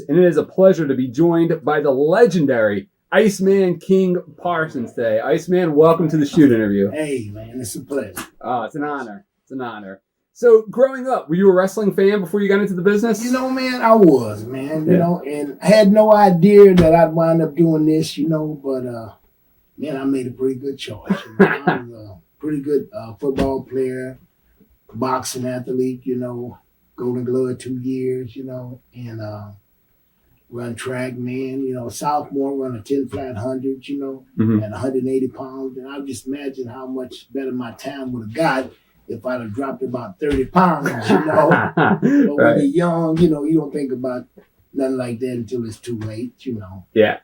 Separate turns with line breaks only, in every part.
And it is a pleasure to be joined by the legendary Iceman King Parsons today. Iceman, welcome to the shoot interview.
Hey, man, it's a pleasure.
Oh, it's an honor. It's an honor. So, growing up, were you a wrestling fan before you got into the business?
You know, man, I was, man, you know, and I had no idea that I'd wind up doing this, you know, but, man, I made a pretty good choice. You know? I was a pretty good football player, boxing athlete, you know, Golden Glove 2 years, you know, and run track, man, you know, sophomore, run a 10 flat 100, you know, at 180 pounds. And I just imagine how much better my time would have got if I'd have dropped about 30 pounds, you know. But when you're young, you know, you don't think about nothing like that until it's too late, you know.
Yeah.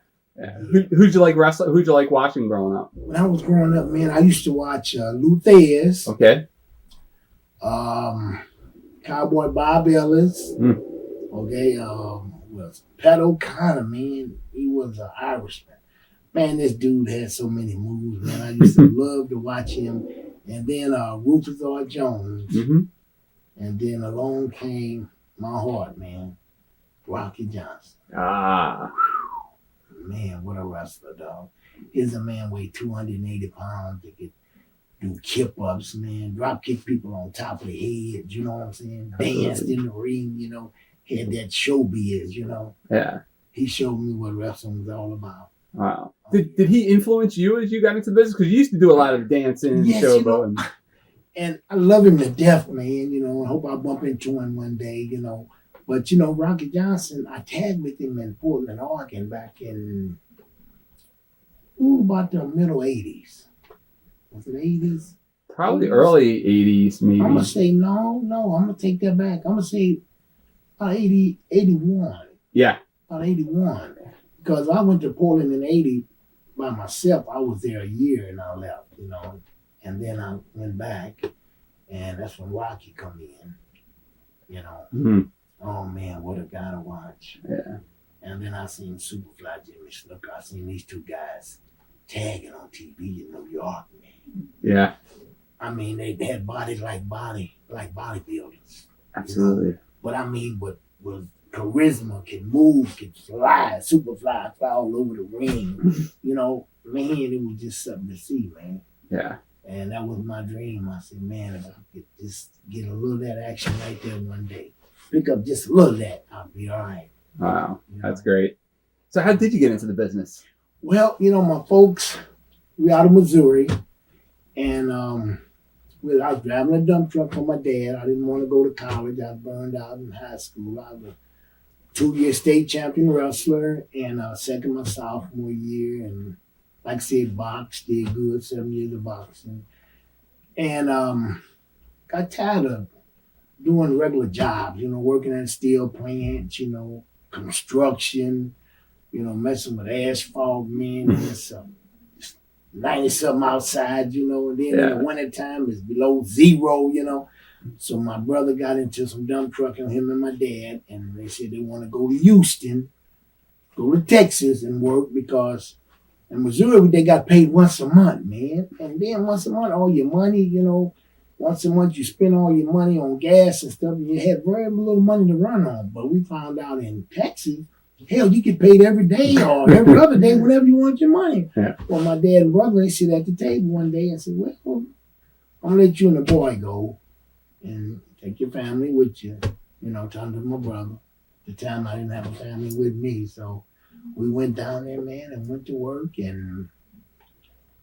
Who'd you like wrestling? Who'd you like watching growing up?
When I was growing up, man, I used to watch Luthez.
Okay.
Cowboy Bob Ellis. Okay. Was Pat O'Connor, man. He was an Irishman. Man, this dude had so many moves, man. I used to love to watch him. And then Rufus R. Jones. And then along came my heart, man. Rocky Johnson. Man, what a wrestler, dog. Here's a man weighed 280 pounds that could do kip-ups, man. Drop kick people on top of the head, you know what I'm saying? Danced in the ring, you know. Had that showbiz, you know. Yeah. He showed me what wrestling was all about.
Wow. Did he influence you as you got into business? Because you used to do a lot of dancing and showboating.
You know, and I love him to death, man. You know, I hope I bump into him one day, you know. But, you know, Rocky Johnson, I tagged with him in Portland, Oregon back in, about the middle 80s. Was it 80s?
Probably early 80s, maybe.
I'm going to say no. I'm going to take that back. I'm going to say about 81.
Yeah.
About 81. Because I went to Portland in 80 by myself. I was there a year and I left, you know. And then I went back, and that's when Rocky come in, you know. Oh, man, what a guy to watch. Yeah. And then I seen Superfly Jimmy Snooker. I seen these two guys tagging on TV in New York, man.
Yeah.
I mean, they had bodies like bodybuilders.
Absolutely.
You know? But I mean, with charisma, can move, can fly, Superfly, fly all over the ring. You know, man, it was just something to see, man. Yeah. And that was my dream. I said, man, if I could just get a little of that action right there one day, pick up just a little of that, I'll be all right.
Wow, that's great. So how did you get into the business?
Well, you know, my folks, we out of Missouri, and I was driving a dump truck for my dad. I didn't want to go to college. I burned out in high school. I was a 2-year state champion wrestler, and second my sophomore year, and like I said, boxed, did good, 7 years of boxing. And got tired of doing regular jobs, you know, working at steel plants, you know, construction, you know, messing with asphalt, man, and it's 90-something outside, you know, and then in the wintertime it's below zero, you know. So my brother got into some dump trucking, him and my dad, and they said they want to go to Houston, go to Texas and work because in Missouri, they got paid once a month, man. And then once a month, all your money, you know, once a month you spend all your money on gas and stuff, and you had very little money to run on. But we found out in Texas, hell, you get paid every day or every other day whenever you want your money. Yeah. Well, my dad and brother, they sit at the table one day and said, well, I'm going to let you and the boy go and take your family with you, you know, talking to my brother. At the time, I didn't have a family with me, so we went down there, man, and went to work, and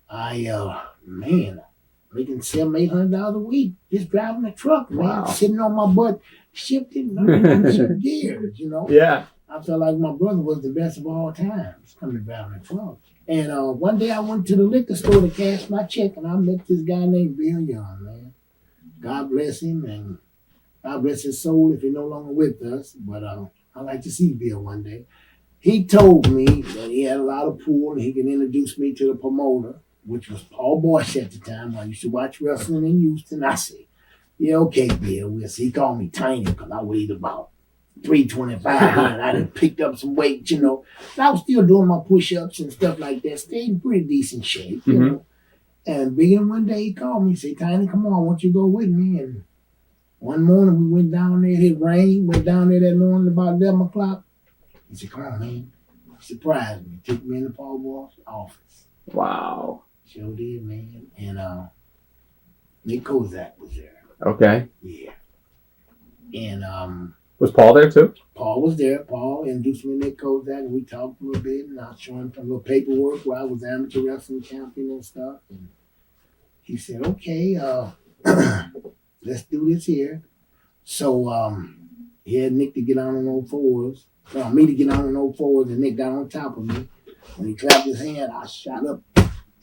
I, making $700-800 a week, just driving a truck, man, sitting on my butt, shifting, some gears, you know. Yeah. I felt like my brother was the best of all times, coming driving a truck. And one day I went to the liquor store to cash my check, and I met this guy named Bill Young, man. God bless him, and God bless his soul if he's no longer with us, but I'd like to see Bill one day. He told me that he had a lot of pull and he could introduce me to the promoter, which was Paul Boyce at the time. I used to watch wrestling in Houston. I said, yeah, okay, Bill, we'll see. He called me tiny because I weighed about 325 and I done picked up some weight, you know. And I was still doing my push-ups and stuff like that, stayed in pretty decent shape, you know. And beginning one day he called me, said, Tiny, come on, I want you to go with me. And one morning we went down there, it rained, went down there that morning about 11 o'clock. He said, come on, man. He surprised me. Took me in the Paul Boss office.
Wow.
Sure did, man. And Nick Kozak was there.
Okay.
Yeah. And
was Paul there too?
Paul was there. Paul introduced me to Nick Kozak, and we talked a little bit, and I showed him some little paperwork where I was amateur wrestling champion and stuff. And he said, okay, let's do this here. So he had Nick to get on all fours. Well, me to get on all fours, and Nick got on top of me. When he clapped his hand, I shot up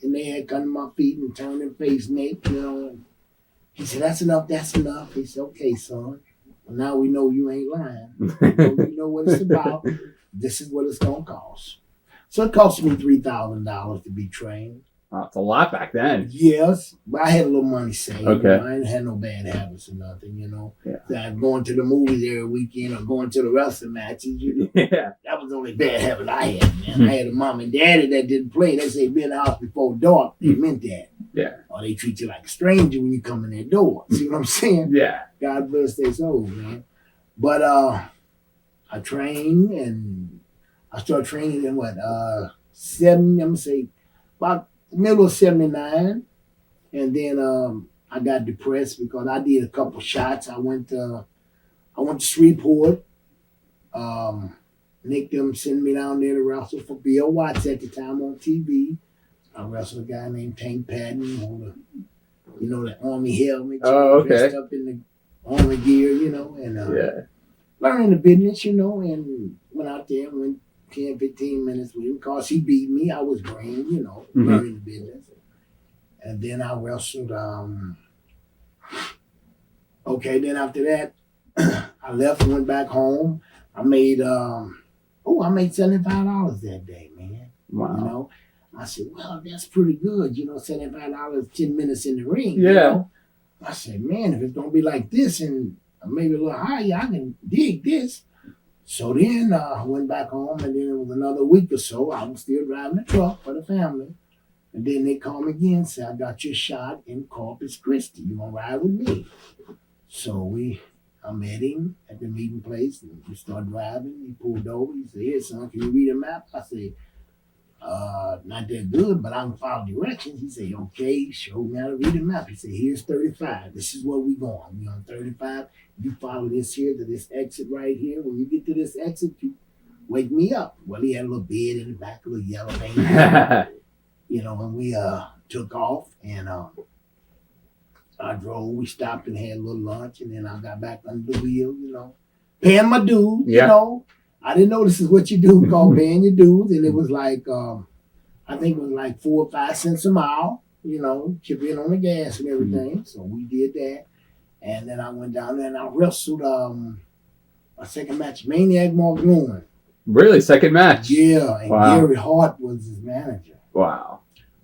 in the air, cut to my feet, and turned and faced Nick, you know. And he said, that's enough, that's enough. He said, okay, son. Well, now we know you ain't lying. We know what it's about. This is what it's going to cost. So it cost me $3,000 to be trained.
Oh, it's a lot back then.
Yes, but I had a little money saved.
Okay.
You know, I didn't have no bad habits or nothing, you know.
Yeah.
That going to the movies every weekend or going to the wrestling matches, you know.
Yeah.
That was the only bad habit I had, man. I had a mom and daddy that didn't play. They say be in the house before dark. They meant that.
Yeah.
Or they treat you like a stranger when you come in their door. See what I'm saying?
Yeah.
God bless their souls, man. But I trained, and I started training in about middle of 79. And then I got depressed because I did a couple shots. I went to Shreveport. Nick them sent me down there to wrestle for Bill Watts at the time on TV. I wrestled a guy named Tank Patton, the Army helmet.
Oh, okay.
Dressed up in the Army gear, you know, and learning the business, you know, and went out there and went 10, 15 minutes with him. Because he beat me, I was green, you know, learning the business. And then I wrestled, then after that, I left and went back home. I made $75 that day, man.
Wow.
You know, I said, well, that's pretty good. You know, $75, 10 minutes in the ring.
Yeah.
You know? I said, man, if it's going to be like this and maybe a little higher, I can dig this. So then I went back home, and then it was another week or so. I was still driving the truck for the family. And then they called me again and said, I got your shot in Corpus Christi. You want to ride with me? So I met him at the meeting place, and we started driving. He pulled over. He said, here, son, can you read a map? I said, not that good, but I can follow directions. He said, okay, show me how to read a map. He said, here's 35. This is where we're going. We're on 35. You follow this here to this exit right here. When you get to this exit, you wake me up. Well, he had a little bed in the back, a little yellow thing. You know, and we took off, and I drove. We stopped and had a little lunch, and then I got back under the wheel, you know, paying my dues, you know. I didn't know this is what you do, called paying your dues, and it was like, I think it was like 4 or 5 cents a mile, you know, chip in on the gas and everything. So we did that, and then I went down there and I wrestled a second match, Maniac Mark Lewin.
Really? Second match?
Yeah, and Gary Hart was his manager.
Wow.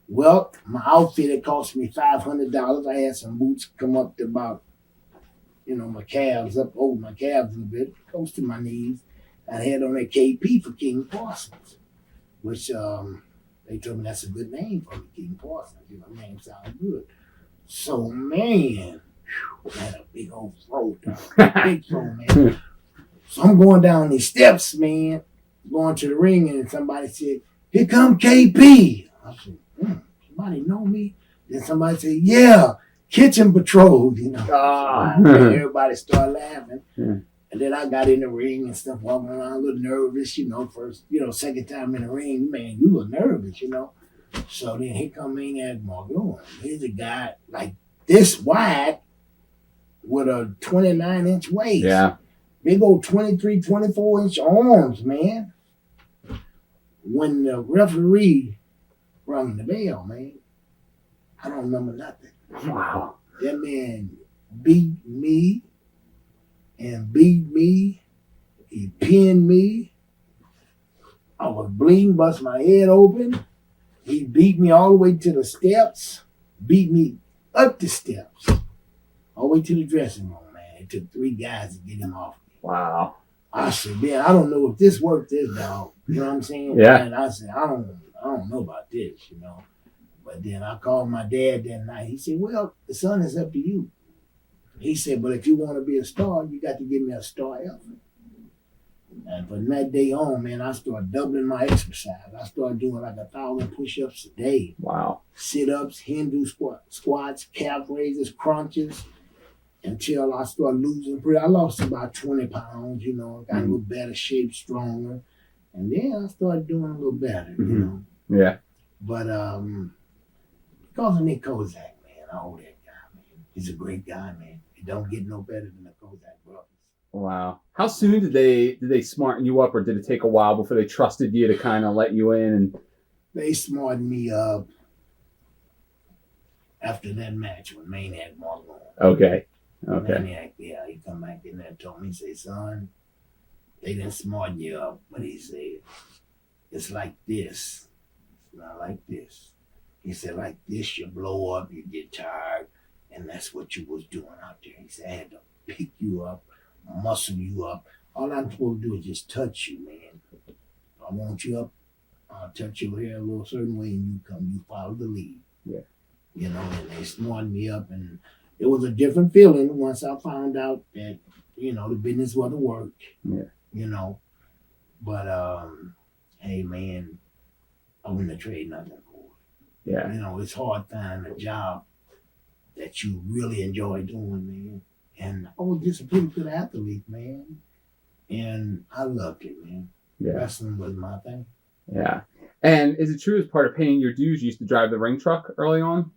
Well, my outfit, it cost me $500. I had some boots come up to about, you know, my calves, up over my calves a little bit, close to my knees. I had on that KP for King Parsons, which they told me that's a good name for me, King Parsons. You know, my name sounds good. So, man, I had a big old throat, big throat, man. So I'm going down these steps, man, going to the ring, and somebody said, here come KP. I said, somebody know me? Then somebody said, yeah, Kitchen Patrol, you know. Everybody started laughing. And then I got in the ring and stuff, walking around a little nervous, you know, first, you know, second time in the ring, man, you look nervous, you know. So then here come Maniac Mark Lewin. Here's a guy like this wide with a 29-inch waist. Yeah. Big old 23, 24-inch arms, man. When the referee rung the bell, man, I don't remember nothing.
Wow.
That man beat me and beat me. He pinned me. I was bleeding, bust my head open. He beat me all the way to the steps, beat me up the steps, all the way to the dressing room, man. It took 3 guys to get him off me.
Wow.
I said, man, I don't know if this worked, this dog. You know what I'm saying?
Yeah.
And I said, I don't know about this, you know. But then I called my dad that night. He said, well, the son, is up to you. He said, but if you want to be a star, you got to give me a star effort. And from that day on, man, I started doubling my exercise. I started doing like 1,000 push-ups a day.
Wow.
Sit-ups, Hindu squats, calf raises, crunches, until I started losing. I lost about 20 pounds, you know, got a little better shape, stronger. And then I started doing a little better, you know.
Yeah.
But because of Nick Kozak, man, I owe that guy, man. He's a great guy, man. It don't get no better than the Kozak brothers.
Wow. How soon did they smarten you up, or did it take a while before they trusted you to kind of let you in? And
they smartened me up after that match when Maniac walked on.
Okay.
Maniac, yeah, he come back in there and told me, he said, son, they didn't smarten you up. But he said, it's like this. It's not like this. He said, like this, you blow up, you get tired, and that's what you was doing out there. He said, I had to pick you up, muscle you up. All I'm supposed to do is just touch you, man. I want you up, I'll touch your hair a little certain way, and you follow the lead.
Yeah.
You know, and they smartened me up, and it was a different feeling once I found out that, you know, the business was to work.
Yeah.
You know. But hey man, I wouldn't trade nothing for it.
Yeah.
You know, it's hard finding a job that you really enjoy doing, man. And I was just a pretty good athlete, man. And I loved it, man.
Yeah.
Wrestling was my thing.
Yeah. And is it true as part of paying your dues, you used to drive the ring truck early on?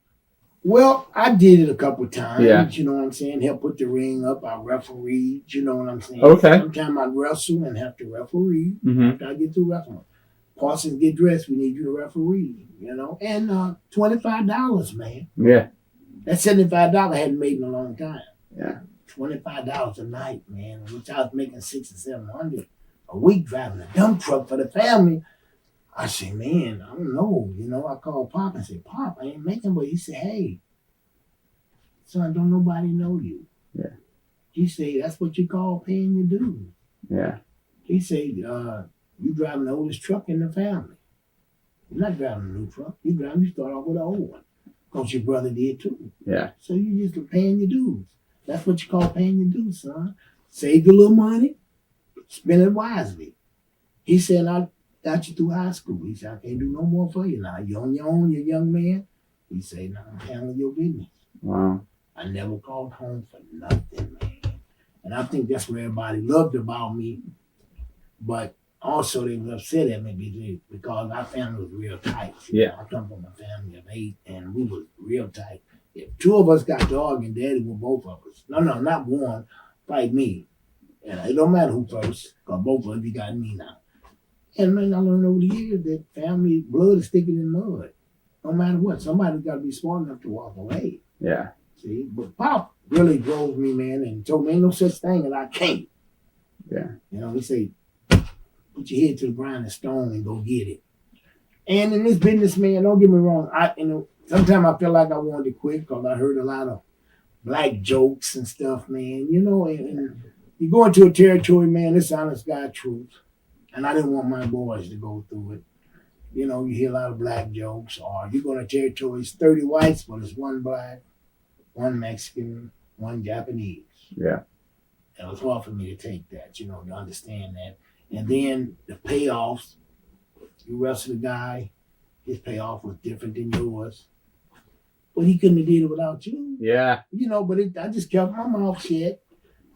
Well, I did it a couple of times,
Yeah.
you know what I'm saying? Help put the ring up, I refereed, you know what I'm saying?
Okay.
Sometimes I'd wrestle and have to referee
Mm-hmm.
after I get through wrestling. Parsons, get dressed, we need you to referee, you know? And $25, man.
Yeah.
That $75 I hadn't made in a long time.
Yeah.
$25 a night, man, which I was making $600 or $700 a week driving a dump truck for the family. I said, man, I don't know. You know, I called Pop and said, Pop, I ain't making, but he said, hey, son, don't nobody know you.
Yeah.
He said, that's what you call paying your dues.
Yeah.
He said, you driving the oldest truck in the family. You're not driving a new truck. You start off with an old one. Because your brother did too.
Yeah.
So you just paying your dues. That's what you call paying your dues, son. Save your little money, spend it wisely. He said, I got you through high school. He said, I can't do no more for you now. You're on your own, you're a young man. He said, now I'm handling your business.
Wow.
I never called home for nothing, man. And I think that's what everybody loved about me. But also they was upset at me because our family was real tight.
Yeah.
I come from a family of 8, and we was real tight. If 2 of us got to arguing, Daddy with both of us. No, not one. Fight me. And it don't matter who first, because both of you got me now. And man, I learned over the years that family blood is thicker than mud. No matter what, somebody's got to be smart enough to walk away.
Yeah.
See, but Pop really drove me, man, and told me ain't no such thing as I can't.
Yeah.
You know, he said, put your head to the ground and stone and go get it. And in this business, man, don't get me wrong, sometimes I feel like I wanted to quit because I heard a lot of black jokes and stuff, man. You know, and you go into a territory, man, it's honest God truth. And I didn't want my boys to go through it. You know, you hear a lot of black jokes, or you go to territory, it's 30 whites, but it's 1 black, 1 Mexican, 1 Japanese.
Yeah.
And it was hard for me to take that, you know, to understand that. And then the payoffs, you wrestle a guy, his payoff was different than yours. But he couldn't have did it without you.
Yeah.
You know, but I just kept my mouth shut,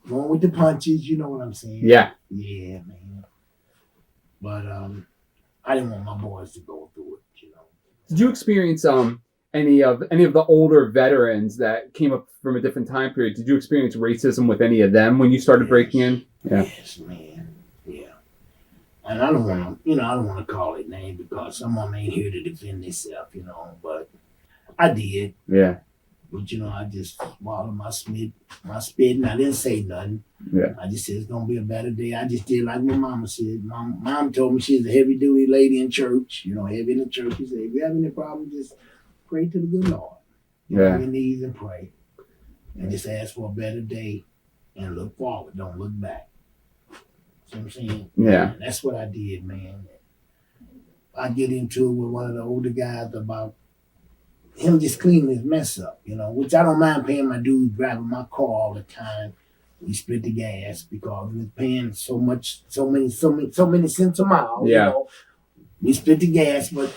going with the punches, you know what I'm saying?
Yeah.
Yeah, man. But I didn't want my boys to go through it, you know.
Did you experience any of the older veterans that came up from a different time period? Did you experience racism with any of them when you started breaking in? Yeah.
Yes, man. Yeah. And I don't want to call it name because some of them ain't here to defend themselves, you know, but I did.
Yeah.
But, you know, I just swallowed my spit and I didn't say nothing.
Yeah.
I just said it's going to be a better day. I just did like my mama said. My mom told me she's a heavy-duty lady in church, you know, heavy in the church. She said, if you have any problems, just pray to the good Lord. Get on your knees and pray. And just ask for a better day and look forward. Don't look back. See what I'm saying?
Yeah.
And that's what I did, man. I get into it with one of the older guys about him just cleaning his mess up, you know, which I don't mind paying my dues, driving my car all the time. We split the gas because we was paying so many cents a mile.
Yeah.
You know? We split the gas, but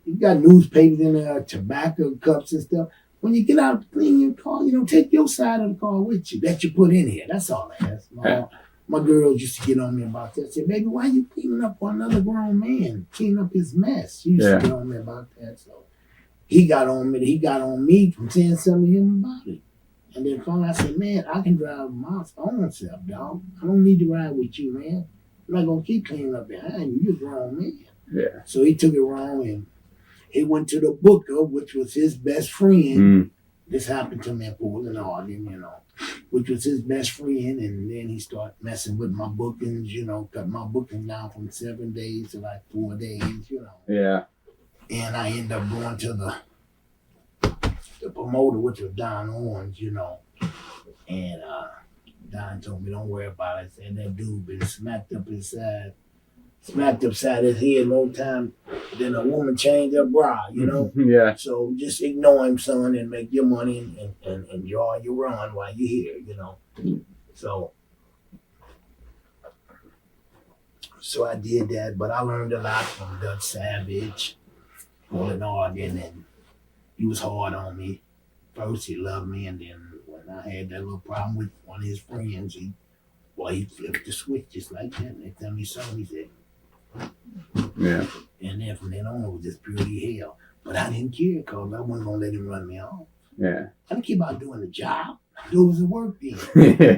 you got newspapers in there, tobacco cups and stuff. When you get out to clean your car, take your side of the car with you that you put in here. That's all I ask. My girls used to get on me about that. Say, baby, why you cleaning up for another grown man? Clean up his mess. She used to get on me about that. So he got on me from saying something to him about it. And then finally I said, man, I can drive my own self, dog. I don't need to ride with you, man. I'm not going to keep cleaning up behind you. You're a grown man.
Yeah.
So he took it wrong and he went to the booker, which was his best friend. This happened to me in Portland, Oregon, which was his best friend. And then he started messing with my bookings, cut my bookings down from 7 days to like 4 days,
Yeah.
And I ended up going to the promoter, which was Don Owens, and Don told me, don't worry about it. Said that dude been smacked upside his head no time. Then a woman changed her bra,
Yeah.
So just ignore him, son, and make your money and enjoy your run while you're here, So I did that, but I learned a lot from Dutch Savage, Portland, Oregon, and he was hard on me. First, he loved me, and then when I had that little problem with one of his friends, he flipped the switch just like that. Next time he saw me, he said,
yeah.
And then from then on, it was just purely hell. But I didn't care because I wasn't going to let him run me off.
Yeah.
I didn't keep out doing the job. It was the work then.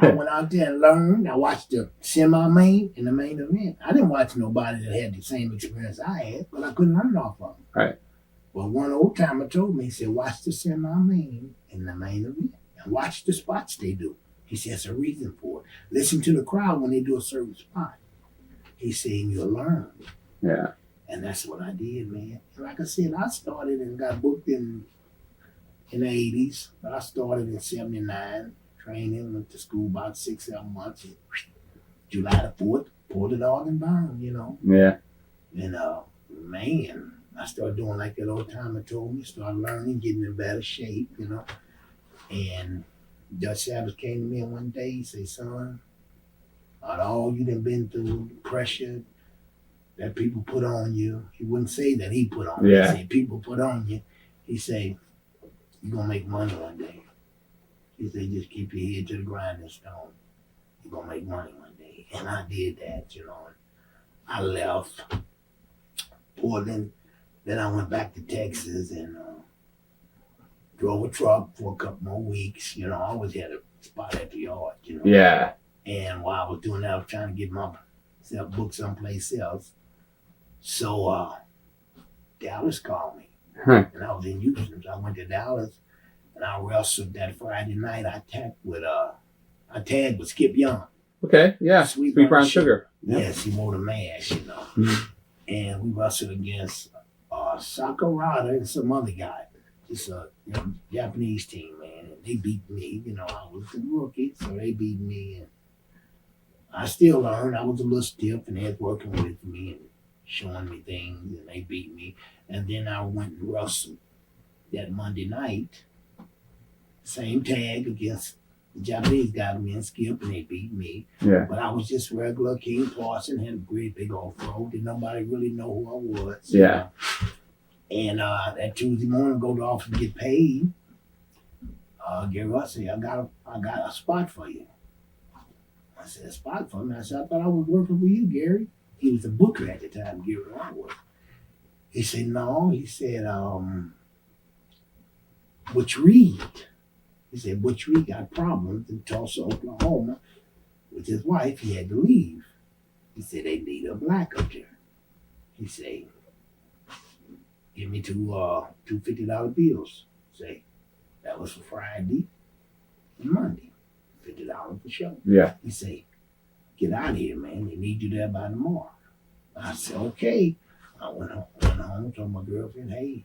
I went out there and learned. I watched the semi-main and the main event. I didn't watch nobody that had the same experience I had, but I couldn't run it off of them.
Right.
Well, one old timer told me, he said, watch the semi-main and the main event and watch the spots they do. He said, there's a reason for it. Listen to the crowd when they do a certain spot. He said, you'll learn.
Yeah.
And that's what I did, man. And like I said, I started and got booked in the 80s. But I started in 79, training, went to school about 6-7 months. And July the 4th, Portland, Oregon bound,
Yeah.
And, man, I started doing like that old timer told me, started learning, getting in better shape, And Dutch Savage came to me one day, he said, son, out of all you done been through, the pressure that people put on you, he wouldn't say that he put on you, he said people put on you. He said, you're going to make money one day. He said, just keep your head to the grinding stone. You're going to make money one day. And I did that, I left Portland. Then I went back to Texas and drove a truck for a couple more weeks. I always had a spot at the yard,
Yeah.
And while I was doing that, I was trying to get myself booked someplace else. So Dallas called me. And I was in Houston. So I went to Dallas and I wrestled that Friday night. I tagged with Skip Young.
Okay, yeah. Sweet Brown Sugar.
Yes, he wore the mask, And we wrestled against Sakurada and some other guy. Just a Japanese team, man. And they beat me. I was a rookie, so they beat me. And I still learned. I was a little stiff, and they was working with me and showing me things, and they beat me. And then I went and wrestled that Monday night. Same tag against the Japanese guy, me and Skip, and they beat me.
Yeah.
But I was just regular King Parson, had a great big old throat. Did nobody really know who I was.
Yeah.
And that Tuesday morning, go to the office to get paid. Gary Russ said, I got a spot for you. I said, a spot for me? I said, I thought I was working for you, Gary. He was a booker at the time, Gary Russ was. He said, no. He said, Butch Reed. He said, Butch Reed got problems in Tulsa, Oklahoma. With his wife, he had to leave. He said, they need a black up there. He said, give me two $50 bills. Say, that was for Friday and Monday. $50 for show.
Yeah.
He said, get out of here, man. They need you there by tomorrow. I said, okay. I went home, told my girlfriend, hey,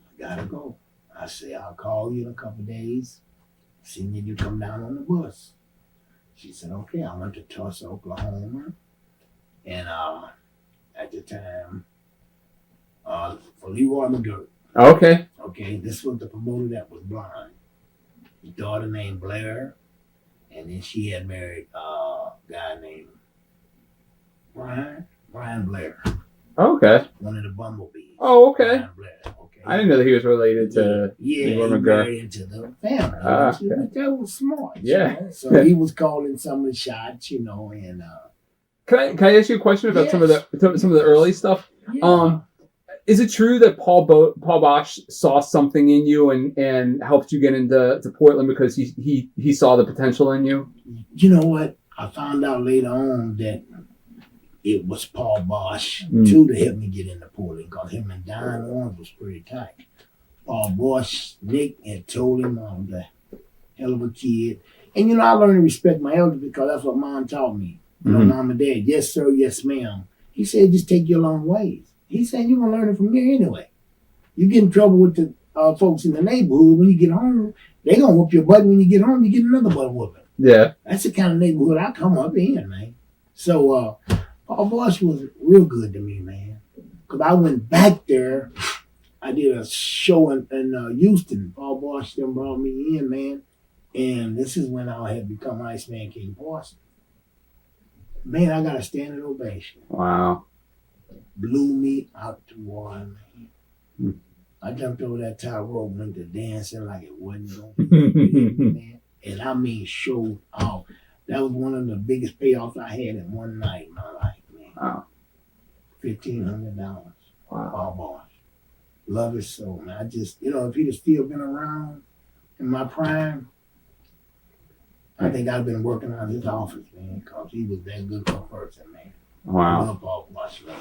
I gotta go. I said, I'll call you in a couple of days. See when you come down on the bus. She said, okay. I went to Tulsa, Oklahoma. And at the time, for Leroy McGirt.
Okay.
Okay, this was the promoter that was blind. His daughter named Blair, And then she had married a guy named Brian Blair.
Oh, okay.
One of the Bumblebees.
Oh, okay.
Brian Blair. Okay.
I didn't know that he was related to
he
McGraw.
married into the family.
Okay.
That was smart.
Yeah.
You know? So he was calling some of the shots, you know, and
Can I ask you a question about some of the early stuff?
yeah.
Is it true that Paul Bosch saw something in you and helped you get into Portland because he saw the potential in you?
You know what? I found out later on that it was Paul Bosch too to help me get into Portland, because him and Don Owens was pretty tight. Paul Bosch, Nick had told him I was a hell of a kid. And you know, I learned to respect my elders because that's what Mom taught me. You know, Mom and Dad, yes sir, yes ma'am. He said, just take your long ways. He said, you're going to learn it from here anyway. You get in trouble with the folks in the neighborhood. When you get home, they going to whoop your butt. When you get home, you get another butt whooping.
Yeah.
That's the kind of neighborhood I come up in, man. So Paul Bosch was real good to me, man. Because I went back there. I did a show in Houston. Paul Bosch then brought me in, man. And this is when I had become Iceman King Parsons. Man, I got a standing ovation.
Wow.
Blew me out to water, man. I jumped over that top rope, went to dancing like it wasn't going man. And I mean, showed off. That was one of the biggest payoffs I had in one night in my life, man.
Wow.
$1,500.
Wow.
Paul Bosch. Love his soul, man. I just, you know, if he'd have still been around in my prime, I think I'd been working out of his office, man, because he was that good of a person, man.
Wow.
I love Paul Bosch, man.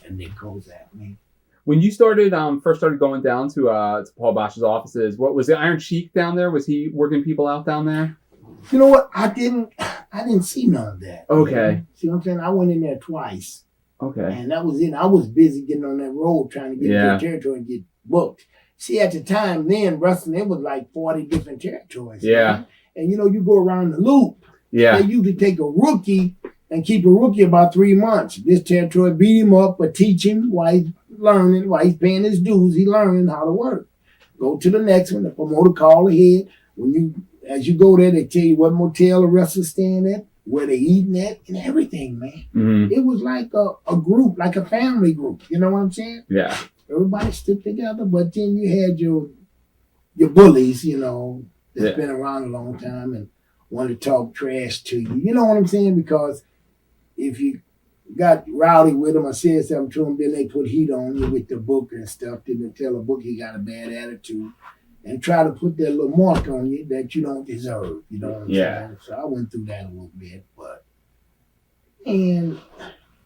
And Nick Kozak, man.
When you first started going down to Paul Bosch's offices, what was the Iron Sheik down there? Was he working people out down there?
You know what? I didn't see none of that.
Okay.
Man. See what I'm saying? I went in there twice.
Okay.
And that was it. I was busy getting on that road trying to get into the territory and get booked. See, at the time then, wrestling, it was like 40 different territories.
Yeah.
Man. And you know, you go around the loop.
Yeah.
They usually take a rookie and keep a rookie about 3 months. This territory beat him up, but teach him while he's learning, while he's paying his dues, he's learning how to work. Go to the next one, the promoter call ahead. As you go there, they tell you what motel the wrestlers staying at, where they eating at, and everything, man.
Mm-hmm.
It was like a group, like a family group. You know what I'm saying?
Yeah.
Everybody stood together, but then you had your bullies, you know, that's been around a long time and want to talk trash to you. You know what I'm saying? Because if you got rowdy with them or said something to them, then they put heat on you with the booker and stuff. Then they tell the booker he got a bad attitude and try to put that little mark on you that you don't deserve. You know what I'm saying? So I went through that a little bit, and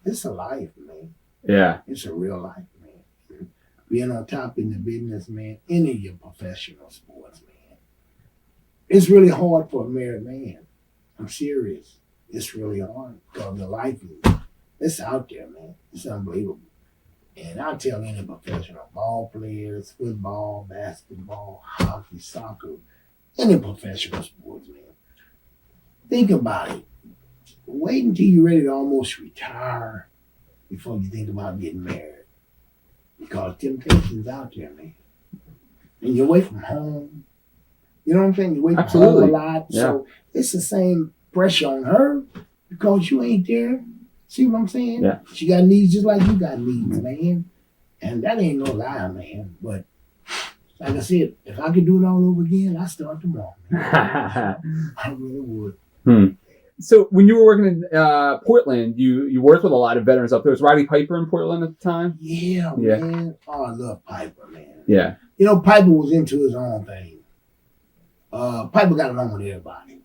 it's a life, man.
Yeah.
It's a real life, man. Being on top in the business, man, any of your professional sports, man. It's really hard for a married man. I'm serious. It's really hard because the life it's out there, man. It's unbelievable. And I tell any professional ball players, football, basketball, hockey, soccer, any professional sports, man. Think about it. Wait until you're ready to almost retire before you think about getting married. Because temptation's out there, man. And you're away from home. You know what I'm saying? You're away from home a lot. Yeah. So it's the same pressure on her because you ain't there. See what I'm saying?
Yeah.
She got needs just like you got needs, man. And that ain't no lie, man. But like I said, if I could do it all over again, I'd start tomorrow, man. I really would.
So when you were working in Portland, you worked with a lot of veterans up there. Was Roddy Piper in Portland at the time?
Yeah, man. Oh, I love Piper, man.
Yeah.
You know, Piper was into his own thing. Piper got along with everybody.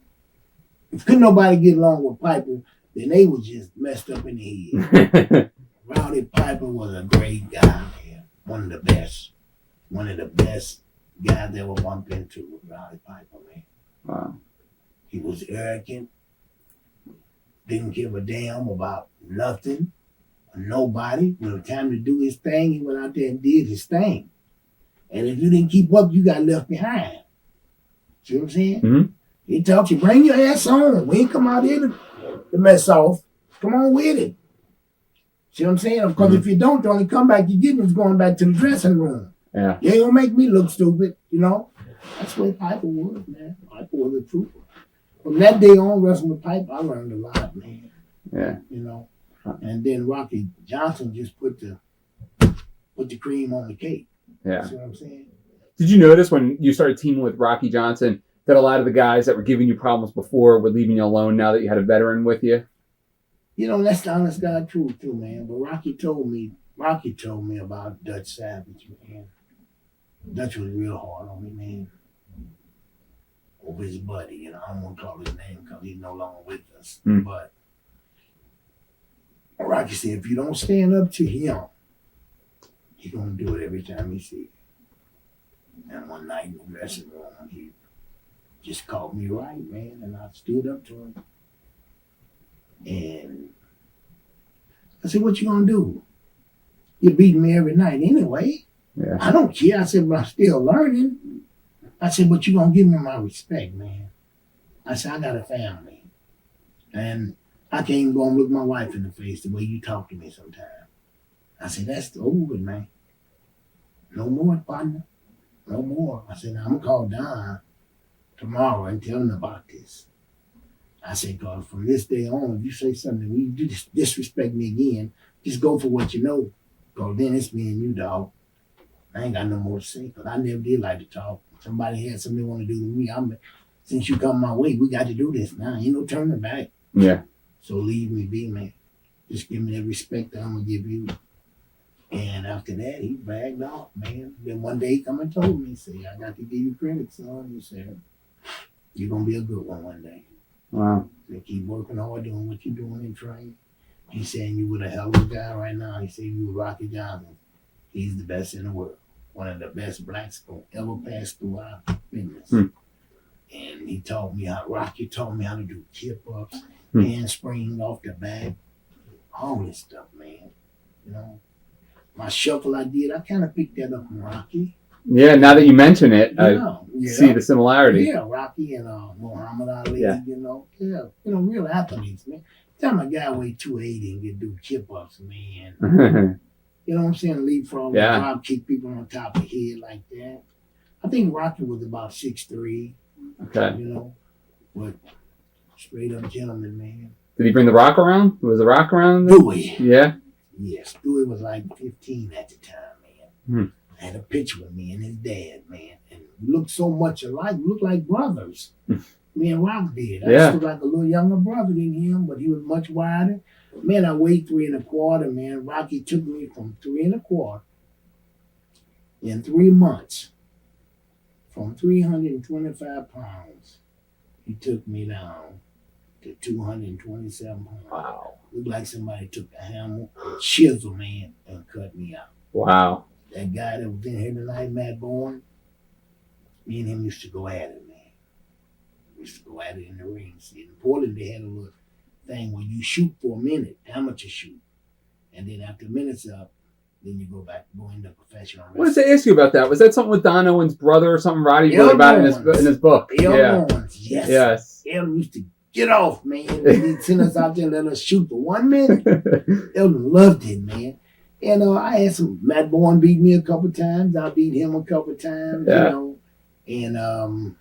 If couldn't nobody get along with Piper, then they was just messed up in the head. Roddy Piper was a great guy, man. One of the best. One of the best guys I ever bumped into was Roddy Piper, man.
Wow.
He was arrogant. Didn't give a damn about nothing or nobody. When it was time to do his thing, he went out there and did his thing. And if you didn't keep up, you got left behind. See what I'm saying?
Mm-hmm.
He taught you, bring your ass on. We ain't come out here to mess off. Come on with it. See what I'm saying? Because if you don't, the only comeback you get is going back to the dressing room.
Yeah.
You ain't gonna make me look stupid, you know? That's what Piper was, man. Piper was a trooper. from that day on, wrestling with Piper, I learned a lot, man.
Yeah.
You know, and then Rocky Johnson just put the cream on the cake.
Yeah.
See what I'm saying?
Did you notice when you started teaming with Rocky Johnson that a lot of the guys that were giving you problems before were leaving you alone now that you had a veteran with you?
You know, that's the honest God truth too, man. But Rocky told me about Dutch Savage, man. Dutch was real hard on me, man. Over his buddy, you know, I don't want to call his name because he's no longer with us. But Rocky said, if you don't stand up to him, he's gonna do it every time he sees you. And one night in the dressing room, he just caught me right, man, and I stood up to him. And I said, what you gonna do? You're beating me every night anyway.
Yeah.
I don't care. I said, but I'm still learning. I said, but you gonna give me my respect, man. I said, I got a family. And I can't even go and look my wife in the face the way you talk to me sometimes. I said, that's over, man. No more, partner. No more. I said, I'm gonna call Don tomorrow and tell him about this. I said, God, from this day on, if you say something, you disrespect me again, just go for what you know. Because then it's me and you, dog. I ain't got no more to say, because I never did like to talk. Somebody had something they want to do to me. Since you come my way, we got to do this now. Ain't no turning back.
Yeah.
So leave me be, man. Just give me the respect that I'm going to give you. And after that, he bagged off, man. Then one day he come and told me, he said, I got to give you credit, son. He said, you're going to be a good one day.
Wow.
So keep working hard, doing what you're doing in training. He's saying you with a hell of a guy right now. He said you with Rocky Johnson. He's the best in the world. One of the best blacks to ever pass through our business. And Rocky taught me how to do kip-ups, handspring off the back, all this stuff, man. You know, my shuffle I did, I kind of picked that up from Rocky.
Yeah, now that you mention it, I see the similarity.
Yeah, Rocky and Muhammad Ali, you know. Yeah, you know, real athletes, man. Time a guy weigh 280 and get do kip-ups, man. You know what I'm saying? Leapfrog, drop kick people on top of the head like that. I think Rocky was about 6'3".
Okay.
You know, but straight up gentleman, man.
Did he bring the Rock around? Was the Rock around?
Dewey.
Yeah.
Yes, Dewey was like 15 at the time, man. I had a picture with me and his dad, man, and we looked so much alike. We looked like brothers. Me and Rock did. I just looked like a little younger brother than him, but he was much wider. Man, I weighed 3 1/4, man. Rocky took me from 3 1/4 in 3 months, from 325 pounds. He took me down to 227 pounds.
Wow.
Looked like somebody took a hammer, chisel, man, and cut me out.
Wow.
That guy that was in here tonight, Matt Bourne, me and him used to go at it, man. We used to go at it in the ring. See, in Portland, they had a little thing where you shoot for a minute, amateur shoot. And then after minutes up, then you go into professional wrestling.
What does they ask you about that? Was that something with Don Owen's brother or something Roddy wrote about in his book?
Owens,
yes.
Elton used to get off, man. He'd send us out there and let us shoot for 1 minute. Elton loved it, man. And I had Matt Bourne beat me a couple times. I beat him a couple times, you know. And,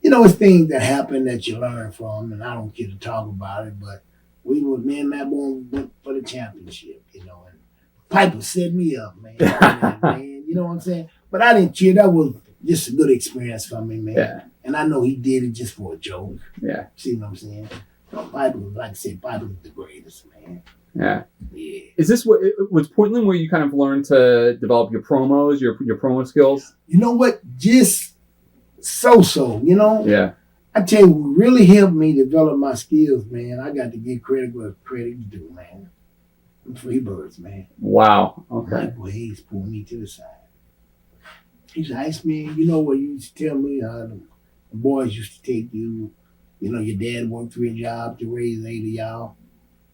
you know, it's things that happen that you learn from, and I don't care to talk about it, but me and Matt Bourne went for the championship, you know, and Piper set me up, man. You know what I'm saying? But I didn't care. That was just a good experience for me, man. Yeah. And I know he did it just for a joke. Yeah. See what I'm saying? Piper, like I said, Piper was the greatest, man.
Yeah. Yeah. Is this was Portland where you kind of learned to develop your promos, your promo skills?
You know what? Just so, you know?
Yeah.
I tell you, what really helped me develop my skills, man. I got to give credit where credit is due, man. I'm Freebirds, man.
Wow. Okay.
Michael Hayes pulled me to the side. He said, Iceman, you know what you used to tell me how the boys used to take you. You know, your dad worked 3 jobs to raise 8 of y'all.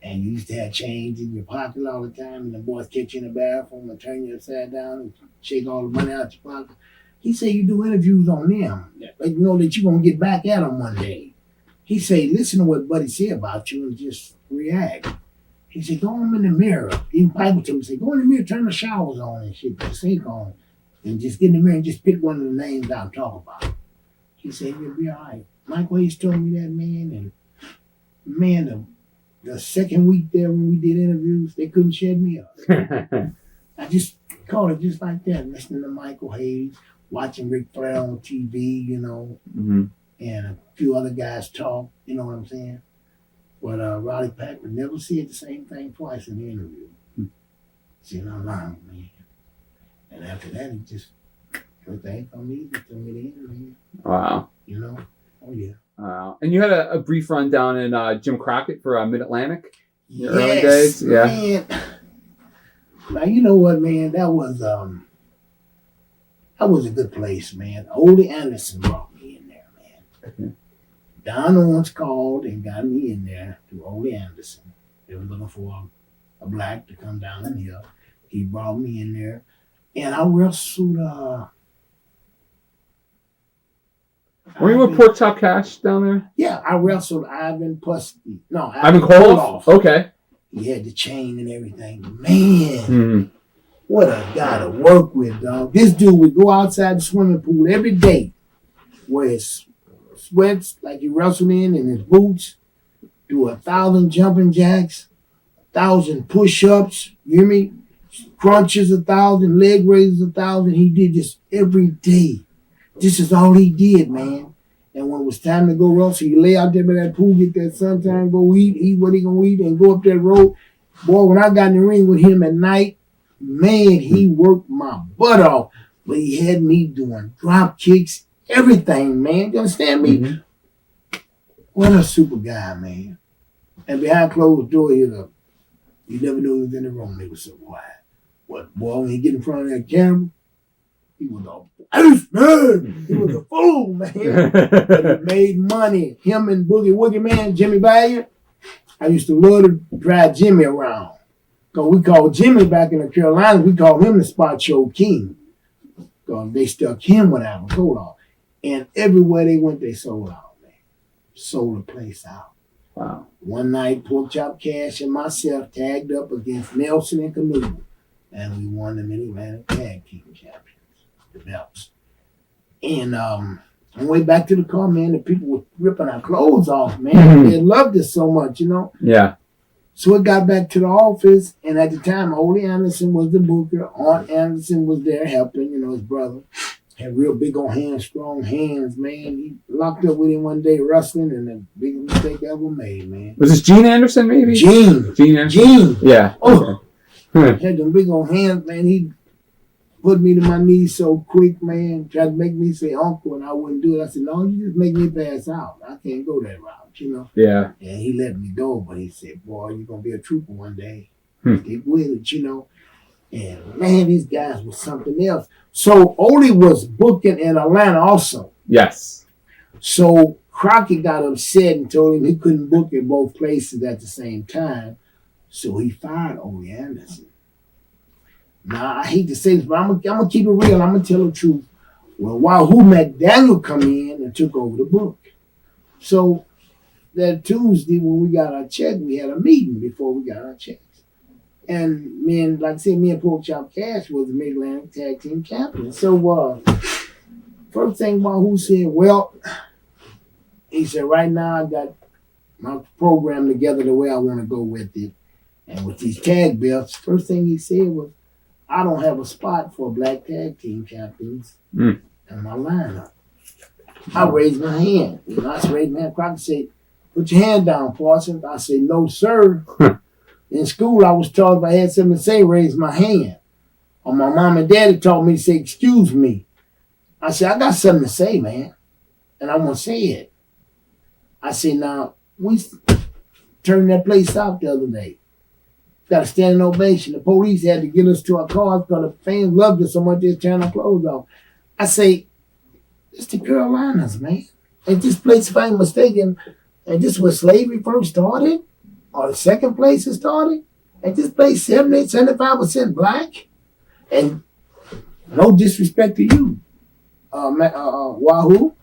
And you used to have change in your pocket all the time. And the boys catch you in the bathroom and turn you upside down and shake all the money out your pocket. He said, you do interviews on them. Let you know that you're going to get back at them one day. He said, listen to what Buddy said about you and just react. He said, go home in the mirror. Even Piper told me, say, go in the mirror, turn the showers on and shit, put the sink on. And just get in the mirror and just pick one of the names I'll talk about. He said, you'll be all right. Michael Hayes told me that, man, and man, the second week there when we did interviews, they couldn't shut me up. I just called it just like that, listening to Michael Hayes, watching Ric Flair on TV, you know, and a few other guys talk, you know what I'm saying? But Roddy Pack would never said the same thing twice in the interview. Seen how long, man. And after that, it just, everything come easy to me then, man.
Wow.
You know? Oh, yeah.
Wow. And you had a brief run down in Jim Crockett for Mid-Atlantic in your early days? Yeah.
Man. Now, you know what, man? That was a good place, man. Ole Anderson brought me in there, man.
Okay.
Don Owens called and got me in there to Ole Anderson. They were looking for a black to come down in here. He brought me in there. And I wrestled...
Were you with Porkchop Cash down there?
Yeah, I wrestled Ivan Pusky. No,
Ivan Koloff? Okay.
He had the chain and everything. Man, what a guy to work with, dog. This dude would go outside the swimming pool every day, wear his sweats like he wrestled in and his boots, do 1,000 jumping jacks, 1,000 push-ups, you hear me? Crunches 1,000, leg raises 1,000. He did this every day. This is all he did, man. And when it was time to go wrestle, he lay out there by that pool, get that sunshine, go eat what he gonna eat, and go up that road. Boy, when I got in the ring with him at night, man, he worked my butt off. But he had me doing drop kicks, everything, man. You understand me? Mm-hmm. What a super guy, man. And behind closed doors, you never knew he was in the room. They were so quiet. What, boy, when he get in front of that camera, he was a man. He was a fool, man. But he made money. Him and Boogie Woogie Man, Jimmy Valiant. I used to love to drive Jimmy around. Because we called Jimmy back in the Carolinas, we called him the Spot Show King. Because they stuck him with Ivan Koloff. And everywhere they went, they sold out, man. Sold the place out.
Wow.
One night, Porkchop Cash and myself tagged up against Nelson and Canoe. And we won the Mid-Atlantic Tag Team Champions. The belts. And on the way back to the car, man, the people were ripping our clothes off, man. They loved us so much, you know?
Yeah.
So it got back to the office, and at the time, Ole Anderson was the booker. Arn Anderson was there helping, you know, his brother. Had real big old hands, strong hands, man. He locked up with him one day wrestling, and the biggest mistake ever made, man.
Was this Gene Anderson, maybe?
Gene Anderson? Gene.
Yeah.
Oh. Okay. Had them big old hands, man. He put me to my knees so quick, man. Tried to make me say uncle, and I wouldn't do it. I said, no, you just make me pass out. I can't go that route, you know?
Yeah.
And he let me go, but he said, boy, you're going to be a trooper one day. Stick with it, you know? And, man, these guys were something else. So, Ole was booking in Atlanta also.
Yes. So,
Crockett got upset and told him he couldn't book in both places at the same time. So, he fired Ole Anderson. Now, I hate to say this, but I'm gonna keep it real. I'm going to tell the truth. Well, Wahoo McDaniel come in and took over the book. So, that Tuesday when we got our check, we had a meeting before we got our checks. And me and Porkchop Cash was the Mid-Atlantic Tag Team Champions. So, first thing Wahoo said, well, he said, right now I got my program together the way I want to go with it. And with these tag belts, first thing he said was, I don't have a spot for black tag team champions in my lineup. I raised my hand. You know, I raised my hand. Crockett said, put your hand down, Parsons. I said, no, sir. In school, I was taught if I had something to say, raise my hand. Or my mom and daddy taught me to say, excuse me. I said, I got something to say, man. And I'm going to say it. I said, now, we turned that place out the other day. Got a standing ovation. The police had to get us to our cars because the fans loved us so much they turned our clothes off. I say, it's the Carolinas, man. And this place, if I'm mistaken, and this was slavery first started, or the second place it started, and this place 75% black. And no disrespect to you, Wahoo.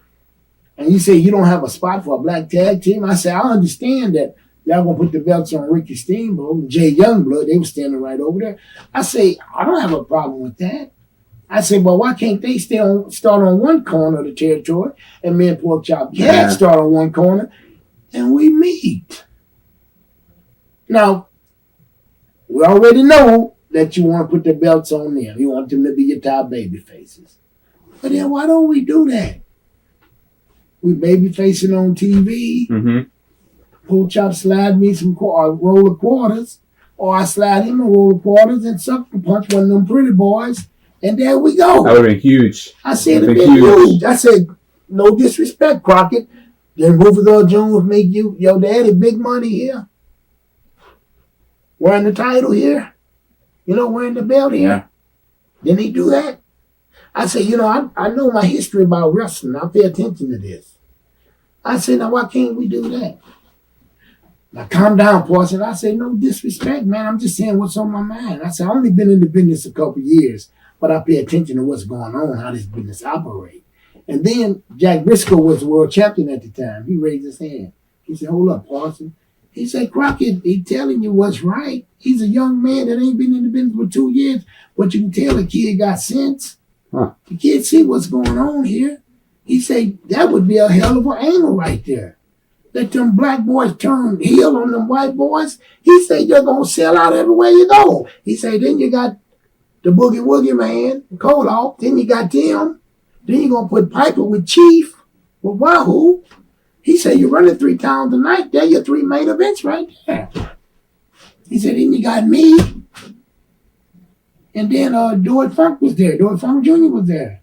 And you say you don't have a spot for a black tag team. I say, I understand that. Y'all gonna put the belts on Ricky Steamboat and Jay Youngblood. They were standing right over there. I say, I don't have a problem with that. I said, well, why can't they start on one corner of the territory and me and Porkchop Cash start on one corner and we meet? Now, we already know that you want to put the belts on them. You want them to be your top baby faces. But then why don't we do that? We baby facing on TV. Mm-hmm. Porkchop slide me some roll of quarters, or I slide him a roll of quarters and sucker punch one of them pretty boys. And there we go.
That would have been huge.
I said, it'd been huge. I said, no disrespect, Crockett. Then Bruiser Jones make you, your daddy, big money here. Wearing the title here. Wearing the belt here. Yeah. Didn't he do that? I said, I know my history about wrestling. I pay attention to this. I said, now why can't we do that? Now calm down, Parsons. I said, no disrespect, man. I'm just saying what's on my mind. I said, I've only been in the business a couple years. But I pay attention to what's going on, how this business operates. And then Jack Briscoe was the world champion at the time. He raised his hand. He said, hold up, Parsons. He said, Crockett, he telling you what's right. He's a young man that ain't been in the business for 2 years, but you can tell the kid got sense. Huh. The kid see what's going on here. He said, that would be a hell of an angle right there. Let them black boys turn heel on them white boys. He said, you're going to sell out everywhere you go. He said, then you got the Boogie Woogie Man, Koloff. Then you got them. Then you're going to put Piper with Chief, with Wahoo. He said, you're running 3 times a night. There your 3 main events right there. He said, then you got me. And then Doyle Funk was there. Doyle Funk Jr. was there.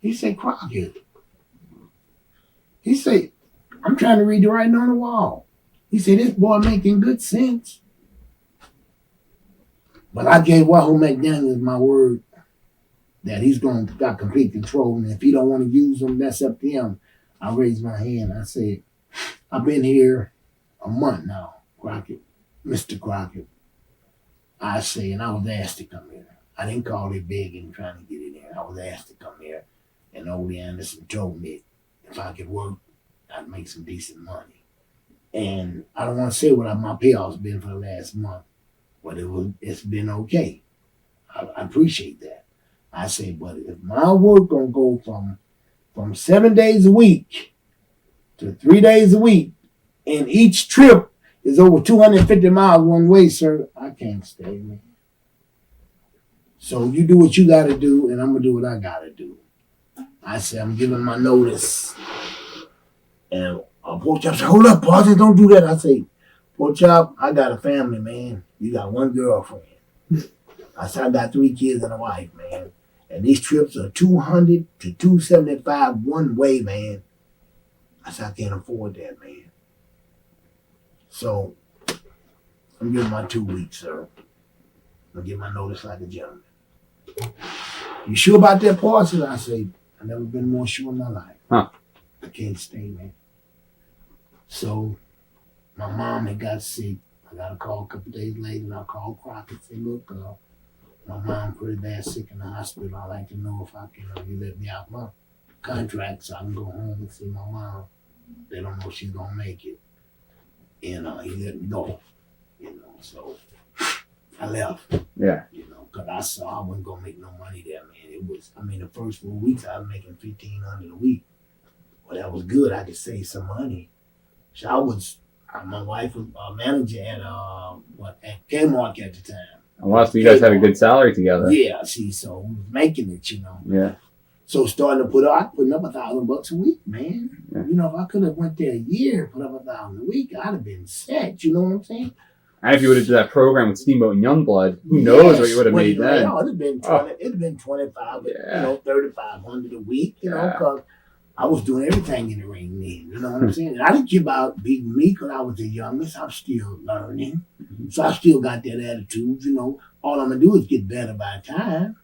He said, Crockett. He said, I'm trying to read the writing on the wall. He said, this boy making good sense. But I gave Wahoo McDaniel my word that he's going to got complete control. And if he don't want to use them, that's up to him. I raised my hand. I said, I've been here a month now, Crockett, Mr. Crockett. I say, and I was asked to come here. I didn't call it begging, trying to get in there. I was asked to come here. And Ole Anderson told me if I could work, I'd make some decent money. And I don't want to say what my payoff's been for the last month. But it's been okay. I appreciate that. I say, but if my work gonna go from 7 days a week to 3 days a week, and each trip is over 250 miles one way, sir, I can't stay, man. So you do what you gotta do, and I'm gonna do what I gotta do. I say, I'm giving my notice. And Porkchop said, hold up, Parsons, don't do that. I say, Porkchop, I got a family, man. You got 1 girlfriend. I said, I got 3 kids and a wife, man. And these trips are 200 to 275 one way, man. I said, I can't afford that, man. So, I'm giving my 2 weeks, sir. I'm give my notice like a gentleman. You sure about that, Parsons? I say, I've never been more sure in my life. Huh. I can't stay, man. So, my mom had got sick. I got a call a couple days later, and I called Crockett and said, look, my mom pretty bad sick in the hospital. I'd like to know if I can, you let me out my contract so I can go home and see my mom. They don't know if she's going to make it. And he let me go, so I left. Yeah. Because I saw I wasn't going to make no money there, man. The first 4 weeks I was making $1,500 a week. Well, that was good. I could save some money. So my wife was a manager at Kmart at the time.
Wow, so you guys had a good salary together.
Yeah, so we was making it,
Yeah.
So starting to putting up $1,000 a week, man. Yeah. If I could have went there a year, put up $1,000 a week, I'd have been set. You know what I'm saying?
And if you would have done that program with Steamboat and Youngblood, who knows what you would have made then?
It'd have been 20, it'd have been 25, $3,500 a week, because I was doing everything in the ring then, you know what I'm saying? And I didn't care about beating me because I was the youngest. I'm still learning. So I still got that attitude, All I'm going to do is get better by time.